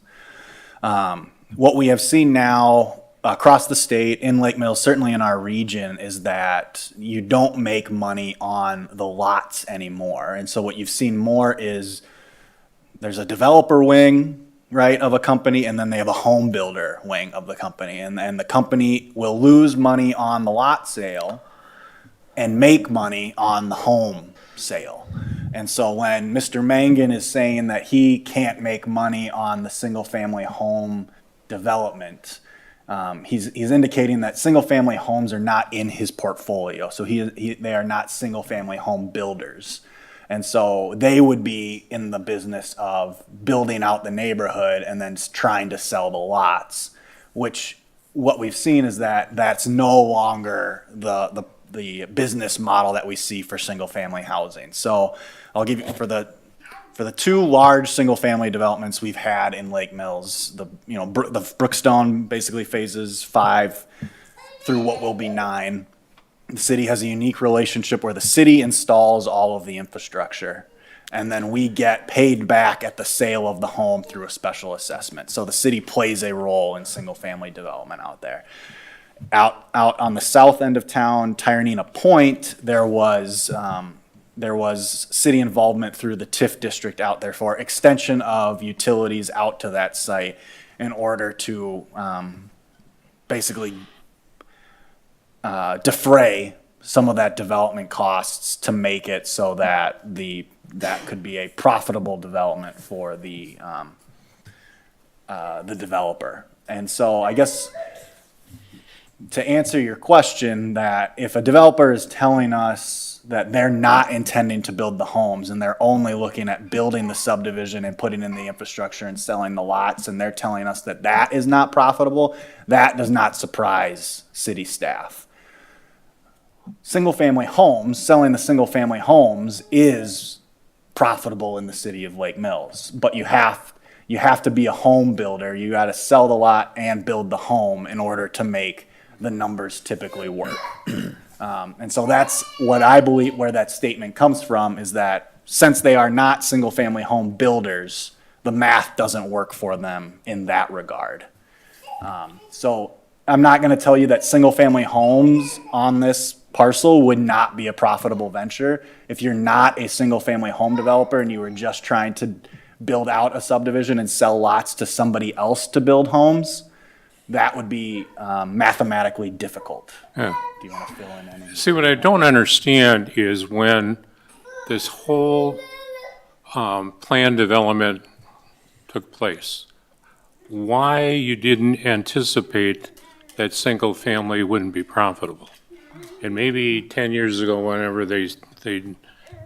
I: What we have seen now across the state, in Lake Mills, certainly in our region, is that you don't make money on the lots anymore. And so what you've seen more is there's a developer wing, right, of a company, and then they have a home builder wing of the company. And the company will lose money on the lot sale and make money on the home sale. And so when Mr. Mangan is saying that he can't make money on the single-family home development, he's indicating that single-family homes are not in his portfolio. So they are not single-family home builders. And so they would be in the business of building out the neighborhood and then trying to sell the lots, which what we've seen is that that's no longer the business model that we see for single-family housing. So I'll give you, for the two large single-family developments we've had in Lake Mills, the Brookstone, basically phases 5 through what will be 9. The city has a unique relationship where the city installs all of the infrastructure, and then we get paid back at the sale of the home through a special assessment. So the city plays a role in single-family development out there. Out on the south end of town, Tyranena Point, there was city involvement through the TIF district out there for extension of utilities out to that site in order to basically defray some of that development costs to make it so that that could be a profitable development for the developer. And so I guess to answer your question, that if a developer is telling us that they're not intending to build the homes and they're only looking at building the subdivision and putting in the infrastructure and selling the lots, and they're telling us that that is not profitable, that does not surprise city staff. Single-family homes, selling the single-family homes is profitable in the city of Lake Mills, but you have to be a home builder. You got to sell the lot and build the home in order to make the numbers typically work. And so that's what I believe where that statement comes from, is that since they are not single-family home builders, the math doesn't work for them in that regard. So I'm not going to tell you that single-family homes on this parcel would not be a profitable venture. If you're not a single-family home developer and you were just trying to build out a subdivision and sell lots to somebody else to build homes, that would be mathematically difficult.
E: Yeah.
I: Do you want to fill in any?
E: See, what I don't understand is when this whole plan development took place, why you didn't anticipate that single family wouldn't be profitable. And maybe 10 years ago, whenever they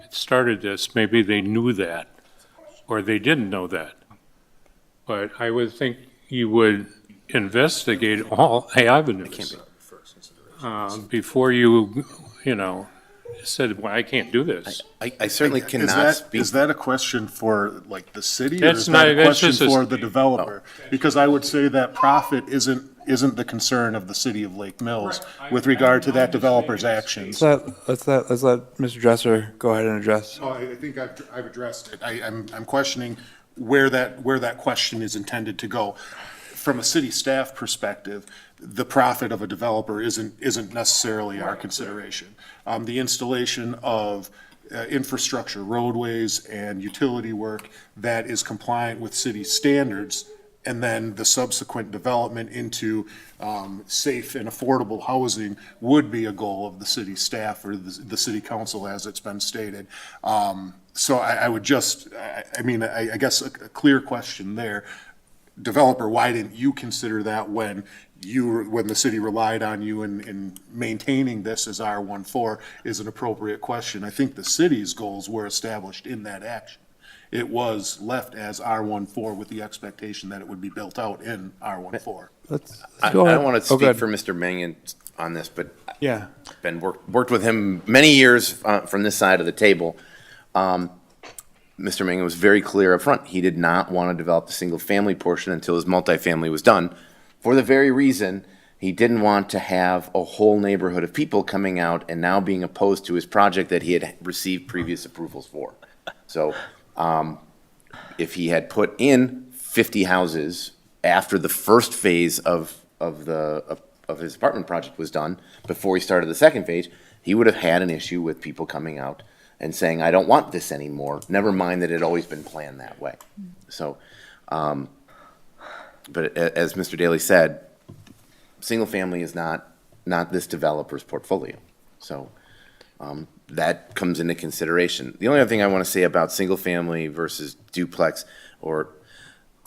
E: started this, maybe they knew that, or they didn't know that. But I would think you would investigate all avenues before you said, well, I can't do this.
H: I certainly cannot speak.
O: Is that a question for like the city, or
E: That's
O: is that
E: not-
O: a
E: that's
O: question
E: just a-
O: for the developer? Because I would say that profit isn't the concern of the city of Lake Mills with regard to that developer's actions.
A: Let's let Mr. Dresser go ahead and address.
O: Oh, I think I've addressed it. I'm questioning where that question is intended to go. From a city staff perspective, the profit of a developer isn't necessarily our consideration. The installation of infrastructure, roadways, and utility work that is compliant with city standards, and then the subsequent development into safe and affordable housing would be a goal of the city staff or the city council, as it's been stated. So I would just, I guess a clear question there. developer, why didn't you consider that when the city relied on you in maintaining this as R14 is an appropriate question. I think the city's goals were established in that action. It was left as R14 with the expectation that it would be built out in R14.
H: I don't want to speak for Mr. Mangan on this, but
A: Yeah.
H: been worked with him many years from this side of the table. Mr. Mangan was very clear up front. He did not want to develop the single-family portion until his multifamily was done, for the very reason he didn't want to have a whole neighborhood of people coming out and now being opposed to his project that he had received previous approvals for. So if he had put in 50 houses after the first phase of his apartment project was done, before he started the second phase, he would have had an issue with people coming out and saying, I don't want this anymore, never mind that it had always been planned that way. So, but as Mr. Daly said, single family is not this developer's portfolio. So that comes into consideration. The only other thing I want to say about single family versus duplex, or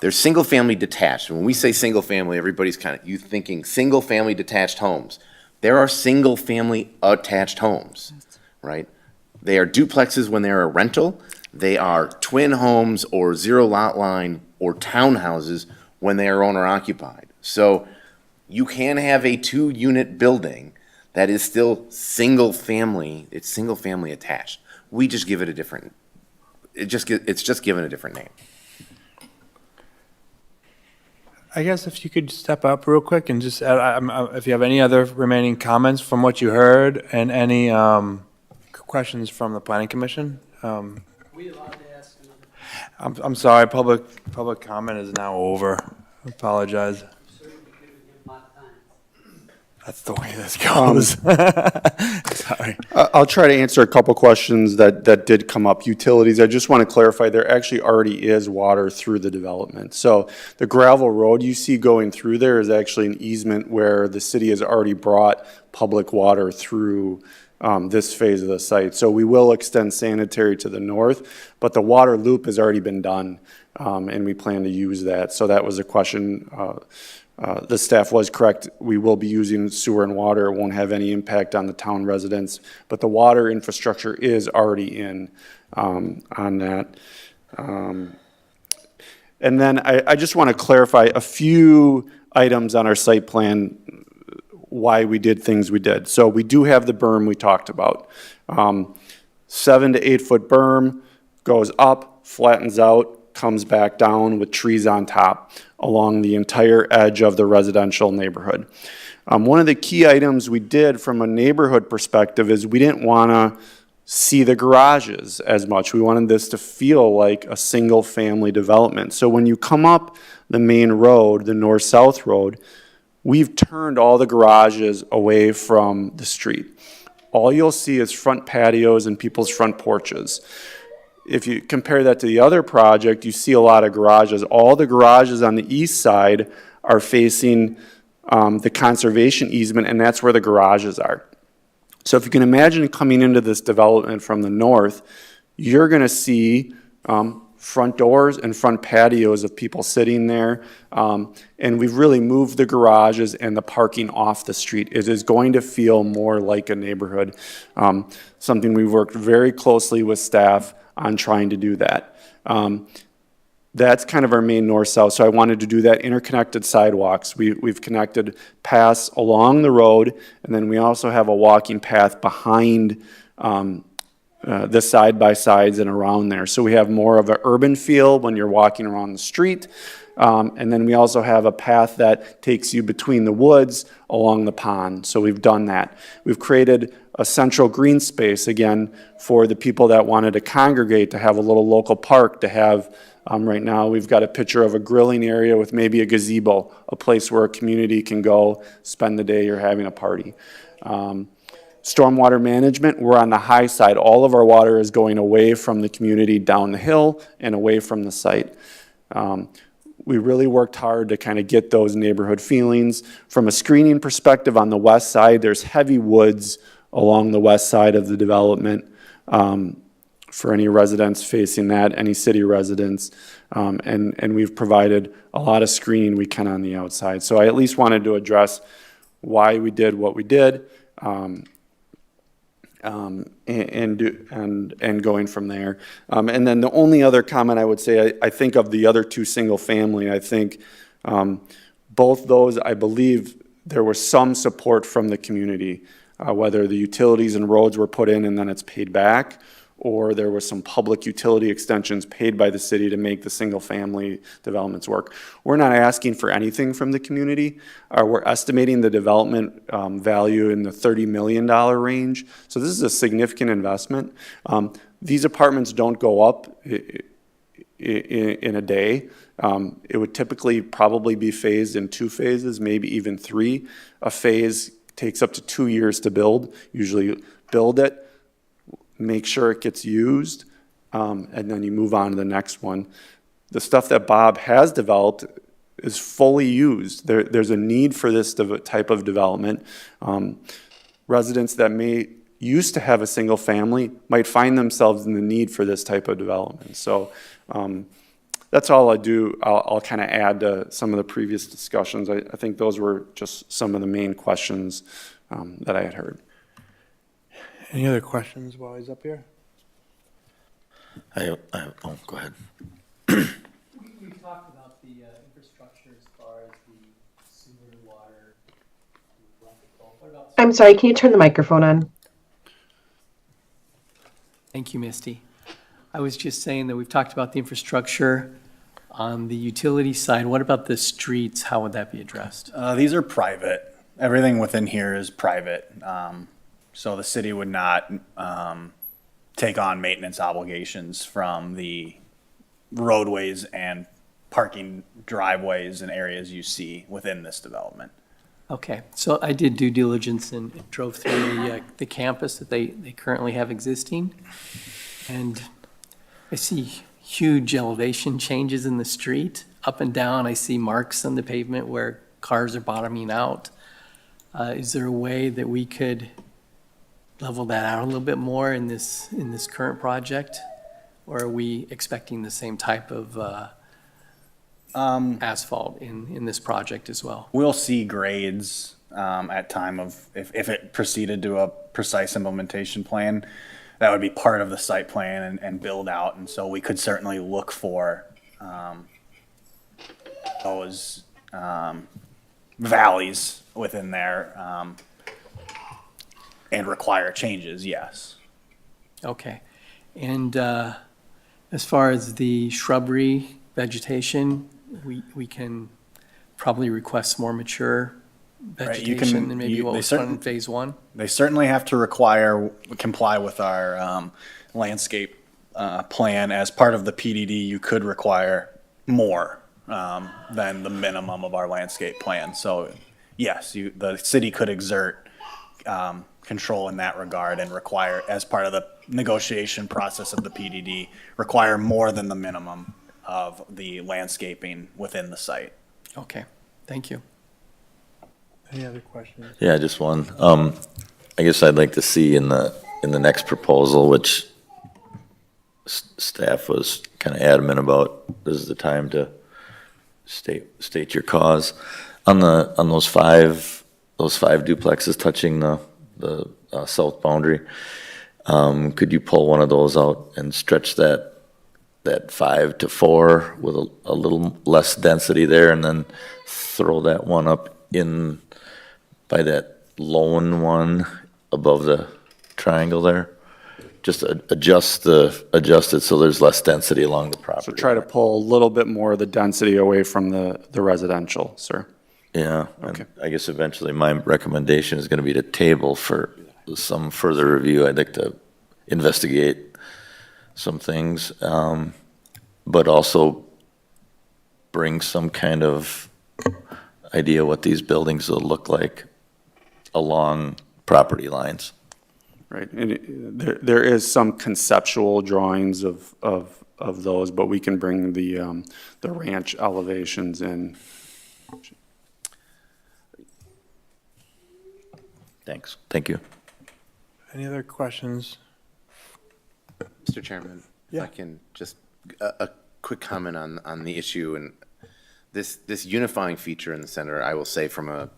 H: there's single family detached. When we say single family, everybody's you thinking single family detached homes. There are single family attached homes, right? They are duplexes when they're a rental. They are twin homes or zero lot line or townhouses when they are owner occupied. So you can have a 2-unit building that is still single family. It's single family attached. We just give it a different, it's just given a different name.
A: I guess if you could step up real quick and just, if you have any other remaining comments from what you heard and any questions from the planning commission.
K: We allowed to ask
A: I'm sorry, public comment is now over. I apologize. That's the way this goes. Sorry.
J: I'll try to answer a couple questions that did come up. Utilities, I just want to clarify, there actually already is water through the development. So the gravel road you see going through there is actually an easement where the city has already brought public water through this phase of the site. So we will extend sanitary to the north, but the water loop has already been done, and we plan to use that. So that was a question. The staff was correct. We will be using sewer and water. It won't have any impact on the town residents, but the water infrastructure is already in on that. And then I just want to clarify a few items on our site plan, why we did things we did. So we do have the berm we talked about. 7 to 8 foot berm, goes up, flattens out, comes back down with trees on top along the entire edge of the residential neighborhood. One of the key items we did from a neighborhood perspective is we didn't want to see the garages as much. We wanted this to feel like a single family development. So when you come up the main road, the north-south road, we've turned all the garages away from the street. All you'll see is front patios and people's front porches. If you compare that to the other project, you see a lot of garages. All the garages on the east side are facing the conservation easement, and that's where the garages are. So if you can imagine coming into this development from the north, you're going to see front doors and front patios of people sitting there. And we've really moved the garages and the parking off the street. It is going to feel more like a neighborhood. Something we've worked very closely with staff on trying to do that. That's kind of our main north-south. So I wanted to do that interconnected sidewalks. We've connected paths along the road, and then we also have a walking path behind the side-by-sides and around there. So we have more of an urban feel when you're walking around the street. And then we also have a path that takes you between the woods along the pond. So we've done that. We've created a central green space, again, for the people that wanted to congregate, to have a little local park, to have, right now, we've got a picture of a grilling area with maybe a gazebo, a place where a community can go spend the day you're having a party. Stormwater management, we're on the high side. All of our water is going away from the community down the hill and away from the site. We really worked hard to kind of get those neighborhood feelings. From a screening perspective, on the west side, there's heavy woods along the west side of the development. for any residents facing that, any city residents. And we've provided a lot of screening we can on the outside. So I at least wanted to address why we did what we did, and going from there. And then the only other comment I would say, I think of the other two single family, I think both those, I believe there was some support from the community, whether the utilities and roads were put in and then it's paid back, or there was some public utility extensions paid by the city to make the single-family developments work. We're not asking for anything from the community. We're estimating the development value in the $30 million range. So this is a significant investment. These apartments don't go up in a day. It would typically probably be phased in 2 phases, maybe even 3. A phase takes up to 2 years to build. Usually build it, make sure it gets used, and then you move on to the next one. The stuff that Bob has developed is fully used. There's a need for this type of development. Residents that may used to have a single family might find themselves in the need for this type of development. So that's all I do. I'll kind of add to some of the previous discussions. I think those were just some of the main questions that I had heard.
A: Any other questions while he's up here?
C: Oh, go ahead.
D: We talked about the infrastructure as far as the sewer, water. What about?
B: I'm sorry, can you turn the microphone on?
D: Thank you, Misty. I was just saying that we've talked about the infrastructure on the utility side. What about the streets? How would that be addressed?
I: These are private. Everything within here is private. So the city would not take on maintenance obligations from the roadways and parking driveways and areas you see within this development.
D: Okay, so I did due diligence and drove through the campus that they currently have existing. And I see huge elevation changes in the street, up and down. I see marks on the pavement where cars are bottoming out. Is there a way that we could level that out a little bit more in this current project? Or are we expecting the same type of asphalt in this project as well?
I: We'll see grades at time of, if it proceeded to a precise implementation plan, that would be part of the site plan and build out. And so we could certainly look for those valleys within there and require changes, yes.
D: Okay. And as far as the shrubbery vegetation, we can probably request more mature vegetation than maybe what was done in phase 1?
I: They certainly have to comply with our landscape plan. As part of the PDD, you could require more than the minimum of our landscape plan. So yes, the city could exert control in that regard and require, as part of the negotiation process of the PDD, require more than the minimum of the landscaping within the site.
D: Okay, thank you.
A: Any other questions?
C: Yeah, just one. I guess I'd like to see in the next proposal, which staff was kind of adamant about, this is the time to state your cause. On those five duplexes touching the south boundary, could you pull one of those out and stretch that 5 to 4 with a little less density there, and then throw that one up in by that lone one above the triangle there? Just adjust it so there's less density along the property.
J: So try to pull a little bit more of the density away from the residential, sir.
C: Yeah,
J: Okay.
C: and I guess eventually my recommendation is going to be to table for some further review. I'd like to investigate some things, but also bring some kind of idea what these buildings will look like along property lines.
J: Right, and there is some conceptual drawings of those, but we can bring the ranch elevations in.
C: Thanks. Thank you.
A: Any other questions?
H: Mr. Chairman, if I can just, a quick comment on the issue, and this unifying feature in the center, I will say from a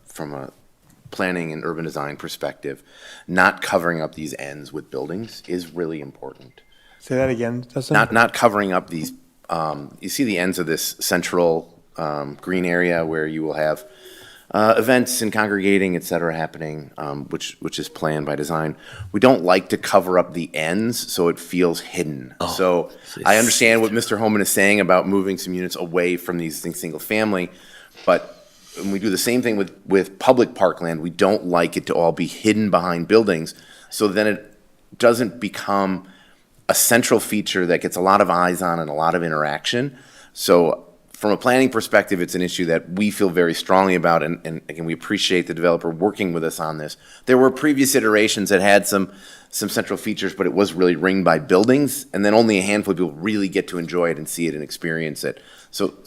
H: planning and urban design perspective, not covering up these ends with buildings is really important.
A: Say that again, Justin?
H: Not covering up these, you see the ends of this central green area where you will have events and congregating, et cetera, happening, which is planned by design. We don't like to cover up the ends so it feels hidden. So I understand what Mr. Homan is saying about moving some units away from these things, single family, but when we do the same thing with public parkland, we don't like it to all be hidden behind buildings, so then it doesn't become a central feature that gets a lot of eyes on and a lot of interaction. So from a planning perspective, it's an issue that we feel very strongly about, and again, we appreciate the developer working with us on this. There were previous iterations that had some central features, but it was really ringed by buildings, and then only a handful of people really get to enjoy it and see it and experience it. So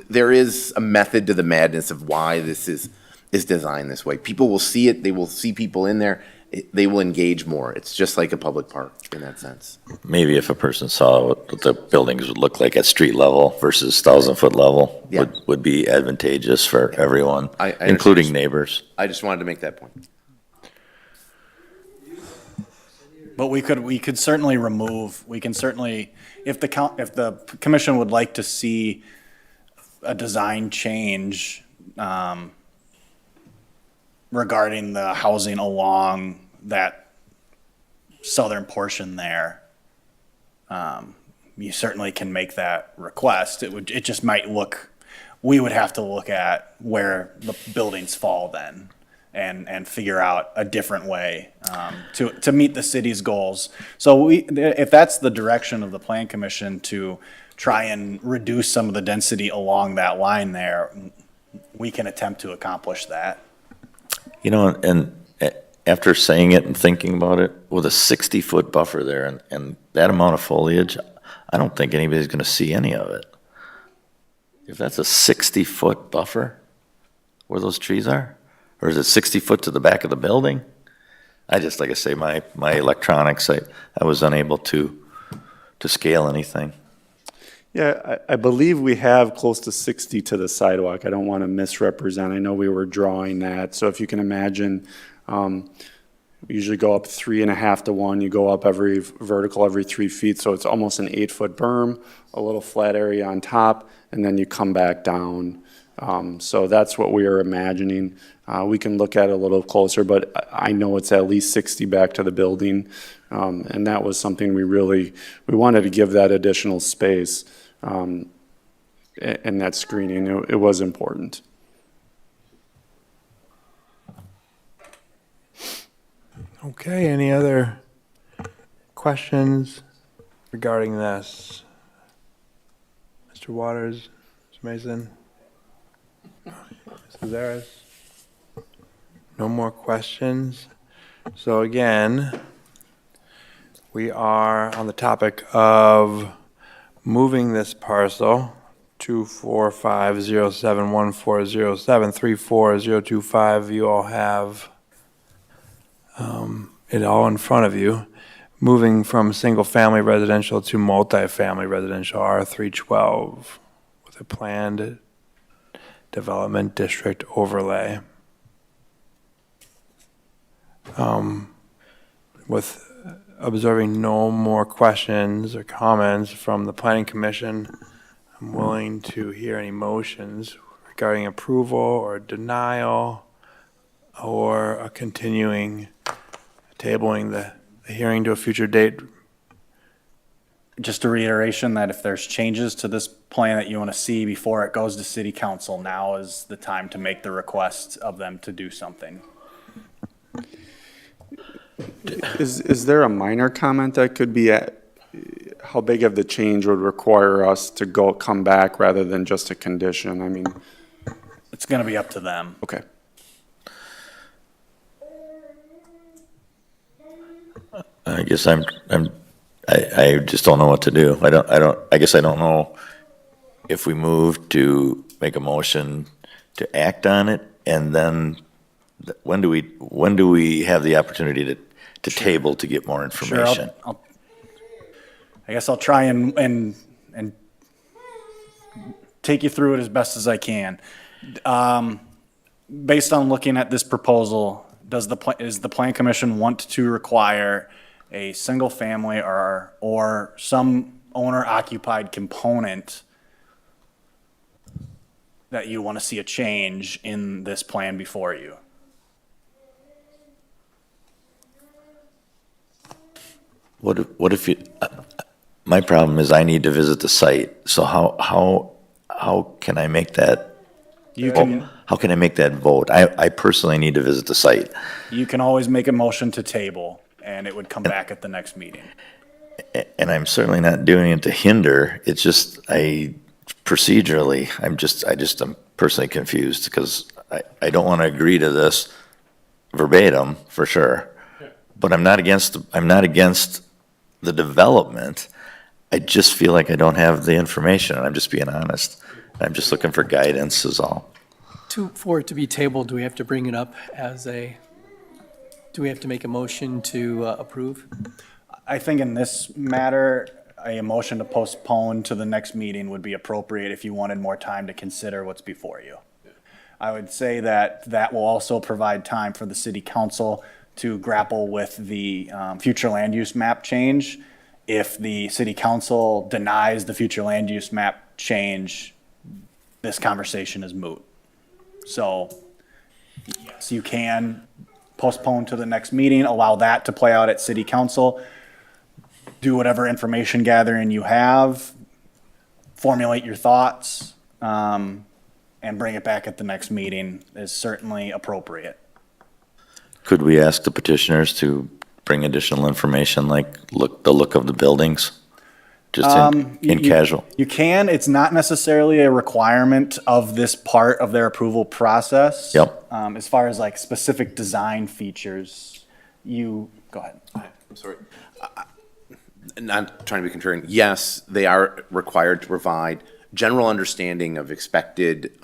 H: there is a method to the madness of why this is designed this way. People will see it, they will see people in there, they will engage more. It's just like a public park in that sense.
C: Maybe if a person saw what the buildings would look like at street level versus 1,000-foot level,
H: Yeah.
C: would be advantageous for everyone,
H: I
C: including
H: understand.
C: neighbors.
H: I just wanted to make that point.
I: But we could certainly remove, we can certainly, if the commission would like to see a design change regarding the housing along that southern portion there, you certainly can make that request. It just might look, we would have to look at where the buildings fall then and figure out a different way to meet the city's goals. So if that's the direction of the Plan Commission, to try and reduce some of the density along that line there, we can attempt to accomplish that.
C: You know, and after saying it and thinking about it, with a 60-foot buffer there and that amount of foliage, I don't think anybody's going to see any of it. If that's a 60-foot buffer where those trees are, or is it 60 foot to the back of the building? I just, like I say, my electronics, I was unable to scale anything.
J: Yeah, I believe we have close to 60 to the sidewalk. I don't want to misrepresent. I know we were drawing that. So if you can imagine, we usually go up 3.5 to 1. You go up every vertical every 3 feet. So it's almost an 8-foot berm, a little flat area on top, and then you come back down. So that's what we are imagining. We can look at it a little closer, but I know it's at least 60 back to the building. And that was something we wanted to give that additional space. And that screening, it was important.
A: Okay, any other questions regarding this? Mr. Waters, Mr. Mason? Mr. Zares? No more questions? So again, we are on the topic of moving this parcel 245071407340025. You all have it all in front of you. Moving from single-family residential to multifamily residential, R312, with a planned development district overlay. With observing no more questions or comments from the Planning Commission, I'm willing to hear any motions regarding approval or denial or a continuing, tabling the hearing to a future date.
I: Just a reiteration that if there's changes to this plan that you want to see before it goes to City Council, now is the time to make the request of them to do something.
J: Is there a minor comment that could be how big of the change would require us to come back rather than just a condition? I mean,
I: it's going to be up to them.
J: Okay.
C: I guess I just don't know what to do. I guess I don't know if we move to make a motion to act on it, and then when do we have the opportunity to table to get more information?
I: Sure, I guess I'll try and take you through it as best as I can. Based on looking at this proposal, is the Plan Commission want to require a single family or some owner occupied component that you want to see a change in this plan before you?
C: What if you, my problem is I need to visit the site, so how can I make that?
I: You can,
C: How can I make that vote? I personally need to visit the site.
I: you can always make a motion to table, and it would come back at the next meeting.
C: And I'm certainly not doing it to hinder, it's just, procedurally, I'm personally confused, because I don't want to agree to this verbatim, for sure. But I'm not against the development. I just feel like I don't have the information, and I'm just being honest. I'm just looking for guidance is all.
D: For it to be tabled, do we have to bring it up do we have to make a motion to approve?
I: I think in this matter, a motion to postpone to the next meeting would be appropriate if you wanted more time to consider what's before you. I would say that will also provide time for the city council to grapple with the future land use map change. If the city council denies the future land use map change, this conversation is moot. So, yes, you can postpone to the next meeting, allow that to play out at city council, do whatever information gathering you have, formulate your thoughts, and bring it back at the next meeting is certainly appropriate.
C: Could we ask the petitioners to bring additional information, like the look of the buildings? Just in casual?
I: You can. It's not necessarily a requirement of this part of their approval process.
C: Yep.
I: As far as like specific design features, go ahead.
H: I'm sorry. Not trying to be contrarian. Yes, they are required to provide general understanding of expected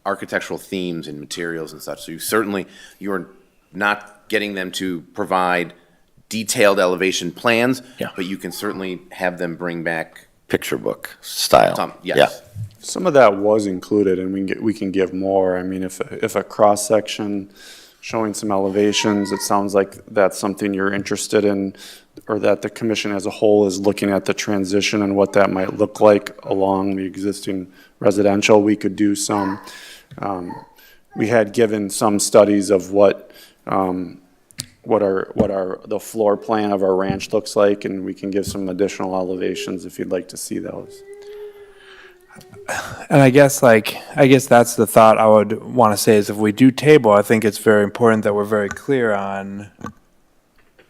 H: architectural themes and materials and such. So you're not getting them to provide detailed elevation plans,
C: Yeah.
H: but you can certainly have them bring back
C: Picture book style.
H: yes.
J: Some of that was included, and we can give more. I mean, if a cross-section showing some elevations, it sounds like that's something you're interested in, or that the commission as a whole is looking at the transition and what that might look like along the existing residential. We could do some, we had given some studies of what the floor plan of our ranch looks like, and we can give some additional elevations if you'd like to see those.
A: And I guess that's the thought I would want to say is if we do table, I think it's very important that we're very clear on,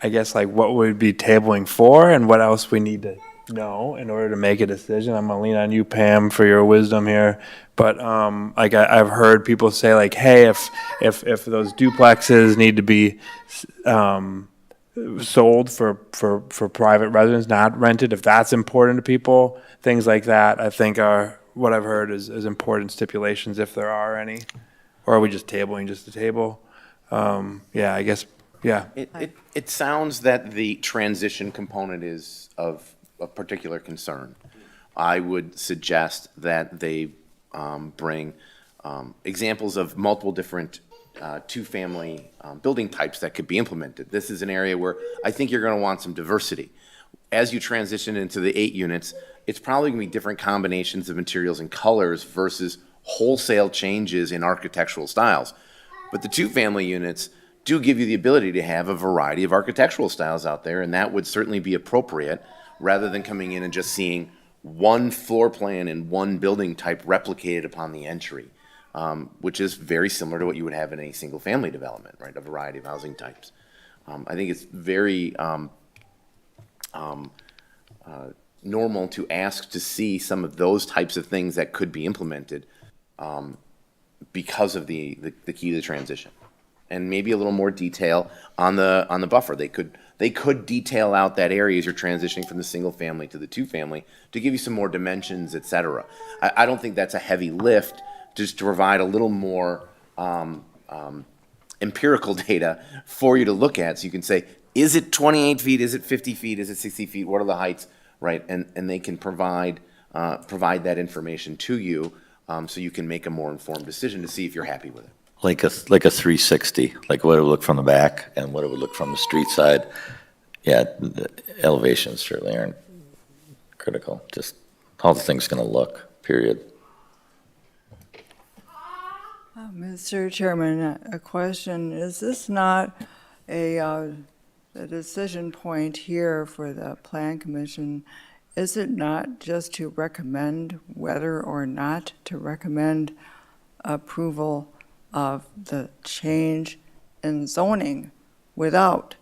A: I guess, like what we'd be tabling for and what else we need to know in order to make a decision. I'm gonna lean on you, Pam, for your wisdom here. But like I've heard people say like, hey, if those duplexes need to be sold for private residents, not rented, if that's important to people, things like that, I think are what I've heard is important stipulations, if there are any. Or are we just tabling just to table? Yeah, I guess, yeah.
H: It sounds that the transition component is of particular concern. I would suggest that they bring examples of multiple different two-family building types that could be implemented. This is an area where I think you're going to want some diversity. As you transition into the 8 units, it's probably going to be different combinations of materials and colors versus wholesale changes in architectural styles. But the two-family units do give you the ability to have a variety of architectural styles out there, and that would certainly be appropriate rather than coming in and just seeing one floor plan and one building type replicated upon the entry, which is very similar to what you would have in a single-family development, right? A variety of housing types. I think it's very normal to ask to see some of those types of things that could be implemented because of the key to the transition, and maybe a little more detail on the buffer. They could detail out that area as you're transitioning from the single family to the two family to give you some more dimensions, et cetera. I don't think that's a heavy lift, just to provide a little more empirical data for you to look at, so you can say, is it 28 feet, is it 50 feet, is it 60 feet, what are the heights, right? And they can provide that information to you, so you can make a more informed decision to see if you're happy with it.
C: Like a 360, like what it would look from the back and what it would look from the street side. Yeah, the elevations certainly aren't critical, just how the thing's gonna look, period.
P: Mr. Chairman, a question. Is this not a decision point here for the Plan Commission? Is it not just to recommend whether or not to recommend approval of the change in zoning without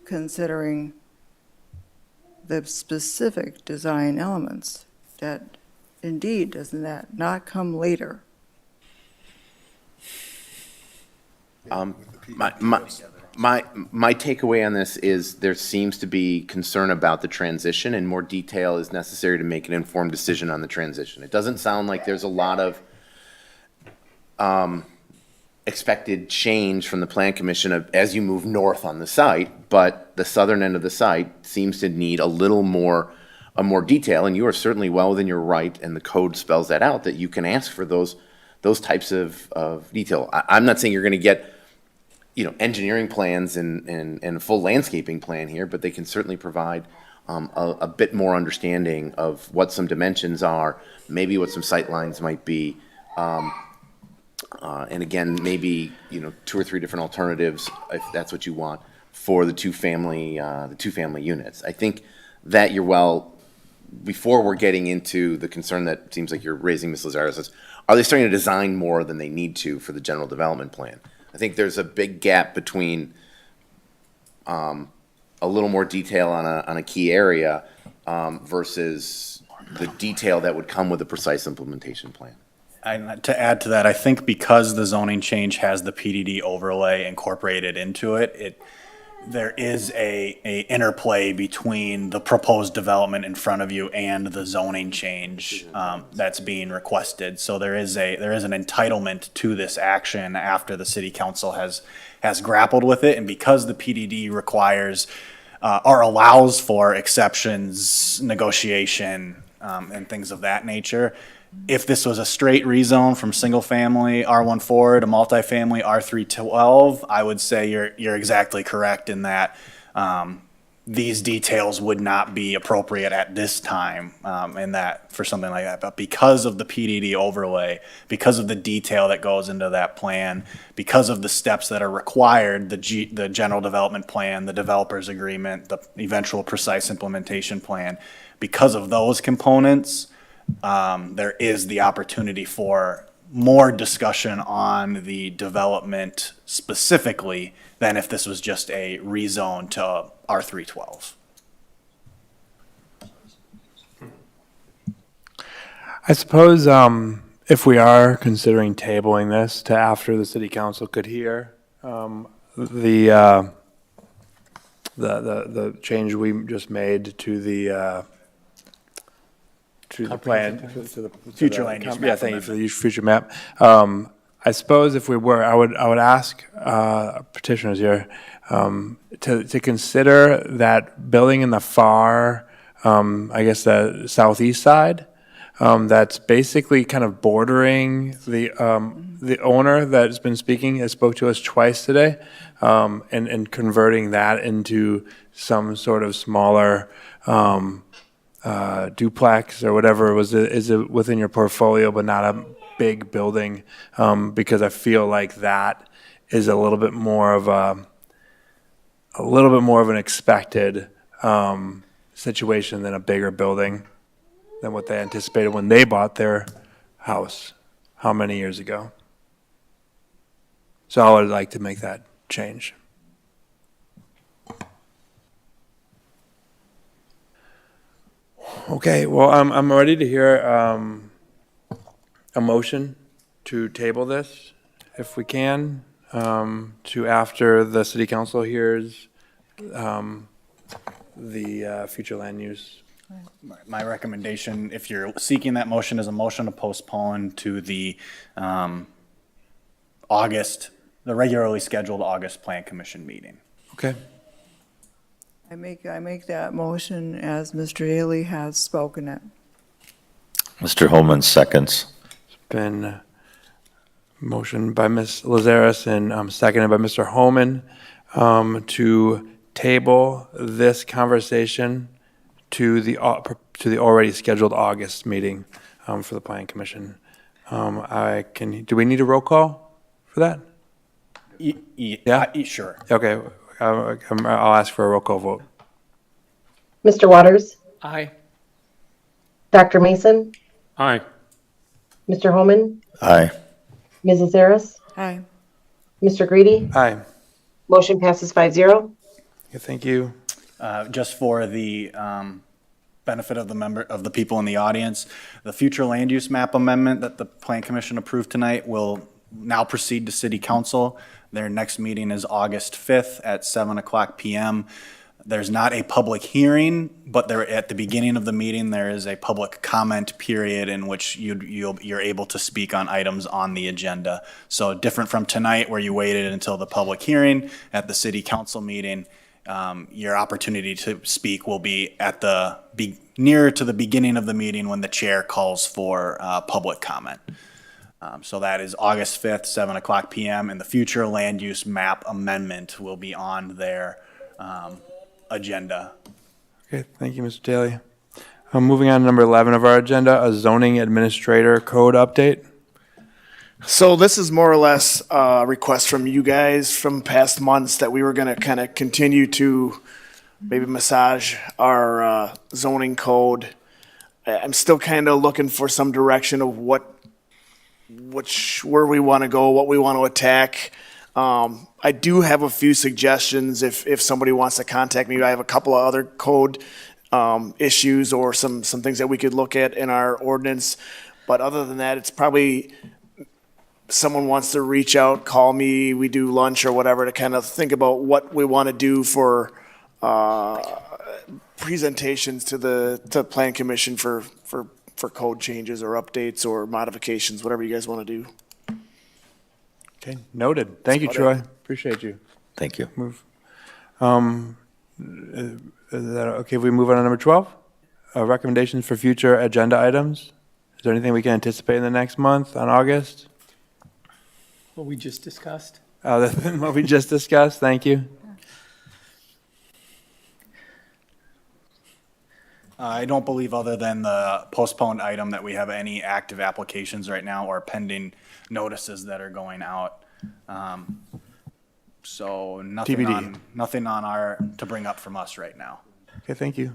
P: considering the specific design elements? That indeed, doesn't that not come later?
H: My takeaway on this is there seems to be concern about the transition, and more detail is necessary to make an informed decision on the transition. It doesn't sound like there's a lot of expected change from the Plan Commission as you move north on the site, but the southern end of the site seems to need a more detail, and you are certainly well within your right, and the code spells that out, that you can ask for those types of detail. I'm not saying you're going to get, engineering plans and a full landscaping plan here, but they can certainly provide a bit more understanding of what some dimensions are, maybe what some sight lines might be, and again, maybe 2 or 3 different alternatives if that's what you want for the two family units. I think that before we're getting into the concern that seems like you're raising, Ms. Lazaro, says, are they starting to design more than they need to for the general development plan? I think there's a big gap between a little more detail on a key area versus the detail that would come with a precise implementation plan.
I: To add to that, I think because the zoning change has the PDD overlay incorporated into it, there is a interplay between the proposed development in front of you and the zoning change that's being requested. So there is an entitlement to this action after the city council has grappled with it, and because the PDD requires or allows for exceptions, negotiation, and things of that nature. If this was a straight rezone from single family R14 to multifamily R312, I would say you're exactly correct in that these details would not be appropriate at this time in that for something like that. But because of the PDD overlay, because of the detail that goes into that plan, because of the steps that are required, the general development plan, the developer's agreement, the eventual precise implementation plan, because of those components, there is the opportunity for more discussion on the development specifically than if this was just a rezone to R312.
A: I suppose if we are considering tabling this to after the city council could hear the change we just made to the plan, to the
I: Future land use map
A: Yeah, thank you for the future map. I suppose if we were, I would ask petitioners here to consider that building in the far, I guess the southeast side, that's basically kind of bordering the owner that's been speaking, has spoke to us twice today, and converting that into some sort of smaller duplex or whatever is within your portfolio, but not a big building, because I feel like that is a little bit more of an expected situation than a bigger building than what they anticipated when they bought their house how many years ago. So I would like to make that change. Okay, well, I'm ready to hear a motion to table this, if we can, to after the city council hears the future land use.
I: My recommendation, if you're seeking that motion, is a motion to postpone to the August the regularly scheduled August Plan Commission meeting.
A: Okay.
P: I make that motion as Mr. Daly has spoken it.
C: Mr. Holman seconds.
A: Been motion by Ms. Lazaris and seconded by Mr. Holman to table this conversation to the already scheduled August meeting for the Planning Commission. Do we need a roll call for that? Yeah?
I: Sure.
A: Okay, I'll ask for a roll call vote.
B: Mr. Waters?
D: Aye.
B: Dr. Mason?
E: Aye.
B: Mr. Holman?
C: Aye.
B: Mrs. Zaris?
P: Aye.
B: Mr. Greedy?
A: Aye.
B: Motion passes 5-0.
A: Okay, thank you.
I: Just for the benefit of the people in the audience, the future land use map amendment that the Plan Commission approved tonight will now proceed to City Council. Their next meeting is August 5th at 7:00 p.m. There's not a public hearing, but at the beginning of the meeting, there is a public comment period in which you're able to speak on items on the agenda. So different from tonight where you waited until the public hearing, at the City Council meeting, your opportunity to speak will be at nearer to the beginning of the meeting when the chair calls for public comment. So that is August 5th, 7:00 p.m. and the future land use map amendment will be on their agenda.
A: Okay, thank you, Mr. Daly. Moving on to number 11 of our agenda, a zoning administrator code update.
F: So this is more or less a request from you guys from past months that we were going to kind of continue to maybe massage our zoning code. I'm still kind of looking for some direction of where we want to go, what we want to attack. I do have a few suggestions if somebody wants to contact me. I have a couple of other code issues or some things that we could look at in our ordinance. But other than that, it's probably someone wants to reach out, call me, we do lunch or whatever to kind of think about what we want to do for presentations to the Plan Commission for code changes or updates or modifications, whatever you guys want to do.
A: Okay, noted. Thank you, Troy. Appreciate you.
C: Thank you.
A: Is that okay if we move on to number 12? Recommendations for future agenda items. Is there anything we can anticipate in the next month on August?
D: What we just discussed.
A: What we just discussed, thank you.
I: I don't believe other than the postponed item that we have any active applications right now or pending notices that are going out. So nothing
A: TBD.
I: to bring up from us right now.
A: Okay, thank you.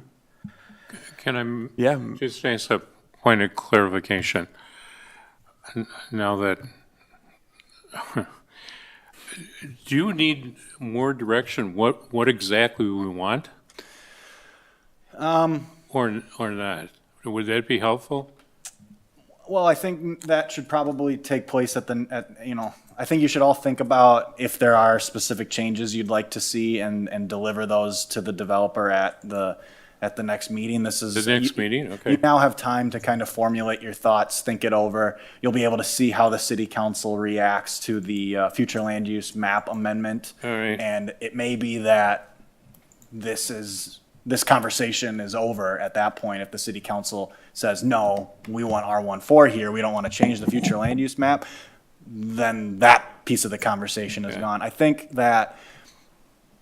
E: Can I
A: Yeah.
E: just ask a point of clarification? Now that, do you need more direction? What exactly we want? Or not? Would that be helpful?
I: Well, I think that should probably take place I think you should all think about if there are specific changes you'd like to see and deliver those to the developer at the next meeting. This is
E: The next meeting? Okay.
I: You now have time to kind of formulate your thoughts, think it over. You'll be able to see how the city council reacts to the future land use map amendment.
E: All right.
I: And it may be that this conversation is over at that point if the city council says, no, we want R14 here, we don't want to change the future land use map, then that piece of the conversation is gone. I think that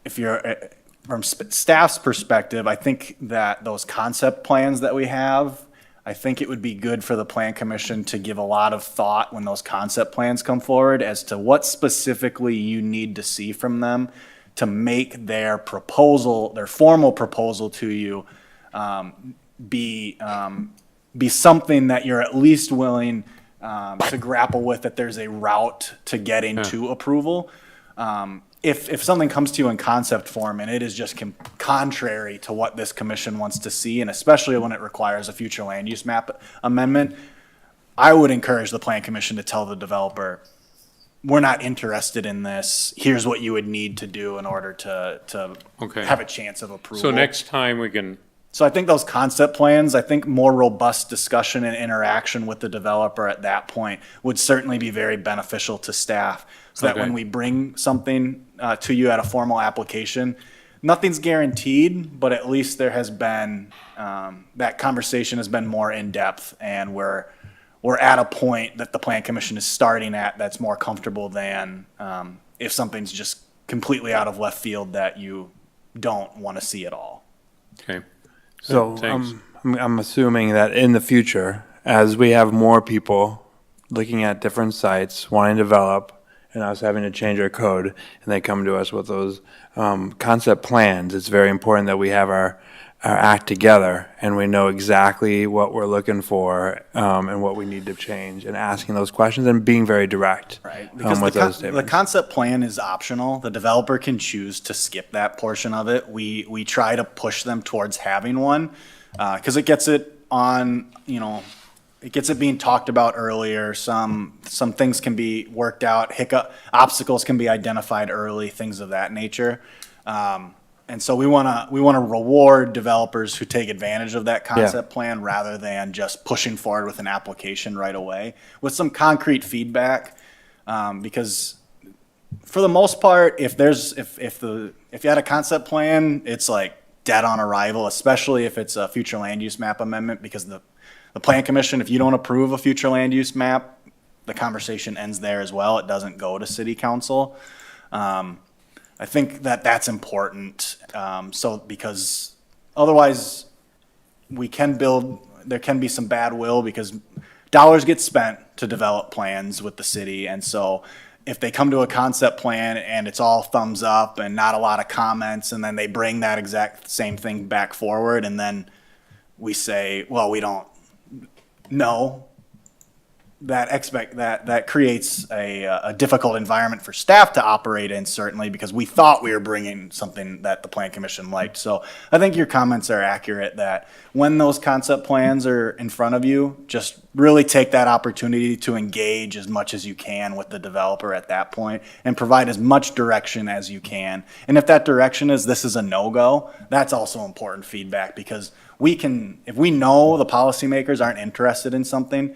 I: if you're, from staff's perspective, I think that those concept plans that we have, I think it would be good for the Plan Commission to give a lot of thought when those concept plans come forward as to what specifically you need to see from them to make their proposal, their formal proposal to you, be something that you're at least willing to grapple with, that there's a route to getting to approval. If something comes to you in concept form and it is just contrary to what this commission wants to see, and especially when it requires a future land use map amendment, I would encourage the Plan Commission to tell the developer, we're not interested in this. Here's what you would need to do in order to
E: Okay.
I: have a chance of approval.
E: So next time we can
I: So I think those concept plans, I think more robust discussion and interaction with the developer at that point would certainly be very beneficial to staff. So that
E: Okay.
I: when we bring something to you at a formal application, nothing's guaranteed, but at least there has been, that conversation has been more in-depth, and we're at a point that the Plan Commission is starting at that's more comfortable than if something's just completely out of left field that you don't want to see at all.
E: Okay.
A: So
E: Thanks.
A: I'm assuming that in the future, as we have more people looking at different sites, wanting to develop, and us having to change our code, and they come to us with those concept plans, it's very important that we have our act together and we know exactly what we're looking for and what we need to change, and asking those questions and being very direct
I: Right, because
A: with those
I: the
A: statements.
I: concept plan is optional. The developer can choose to skip that portion of it. We try to push them towards having one, because it gets it on, it gets it being talked about earlier. Some things can be worked out, obstacles can be identified early, things of that nature. And so we want to reward developers who take advantage of that concept plan rather than just pushing forward with an application right away with some concrete feedback. Because for the most part, if you had a concept plan, it's like dead on arrival, especially if it's a future land use map amendment, because the Plan Commission, if you don't approve a future land use map, the conversation ends there as well. It doesn't go to City Council. I think that that's important, because otherwise there can be some bad will, because dollars get spent to develop plans with the city. And so if they come to a concept plan and it's all thumbs up and not a lot of comments, and then they bring that exact same thing back forward, and then we say, well, we don't know, that creates a difficult environment for staff to operate in, certainly, because we thought we were bringing something that the Plan Commission liked. So I think your comments are accurate, that when those concept plans are in front of you, just really take that opportunity to engage as much as you can with the developer at that point and provide as much direction as you can. And if that direction is this is a no-go, that's also important feedback, because if we know the policymakers aren't interested in something,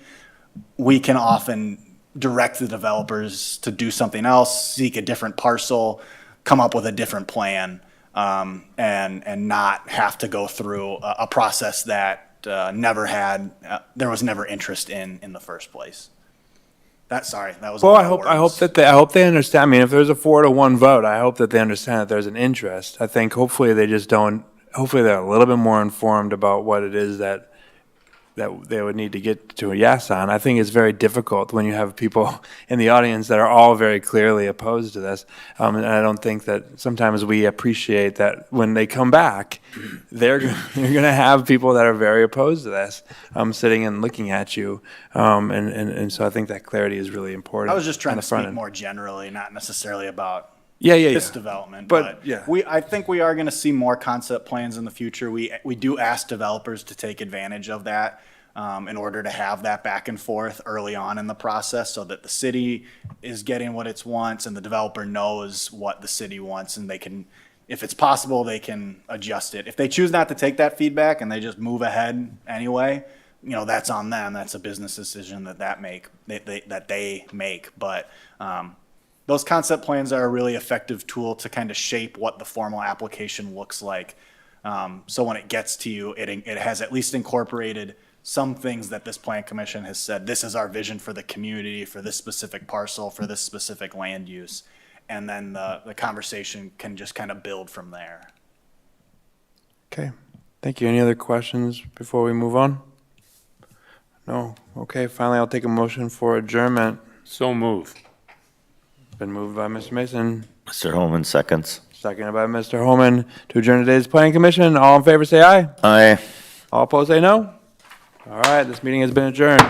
I: we can often direct the developers to do something else, seek a different parcel, come up with a different plan, and not have to go through a process that there was never interest in the first place. That was.
A: Well,
I: a
A: I
I: lot of
A: hope
I: words.
A: I hope they understand. I mean, if there's a 4-1 vote, I hope that they understand that there's an interest. I think hopefully they just don't. Hopefully they're a little bit more informed about what it is that they would need to get to a yes on. I think it's very difficult when you have people in the audience that are all very clearly opposed to this. And I don't think that sometimes we appreciate that when they come back, they're going to have people that are very opposed to this sitting and looking at you. And so I think that clarity is really important.
I: I was just trying
A: on
I: to
A: the front
I: speak
A: end.
I: more generally, not necessarily about
A: Yeah.
I: this development.
A: But, yeah.
I: I think we are going to see more concept plans in the future. We do ask developers to take advantage of that in order to have that back and forth early on in the process, so that the city is getting what it wants and the developer knows what the city wants, and they can, if it's possible, they can adjust it. If they choose not to take that feedback and they just move ahead anyway, that's on them. That's a business decision that they make. But those concept plans are a really effective tool to kind of shape what the formal application looks like. So when it gets to you, it has at least incorporated some things that this Plan Commission has said, this is our vision for the community, for this specific parcel, for this specific land use. And then the conversation can just kind of build from there.
A: Okay. Thank you. Any other questions before we move on? No? Okay. Finally, I'll take a motion for adjournment.
E: So move.
A: Been moved by Mr. Mason,
C: Mr. Holman seconds.
A: seconded by Mr. Holman to adjourn today's Planning Commission. All in favor, say aye.
C: Aye.
A: All opposed, say no. All right, this meeting has been adjourned.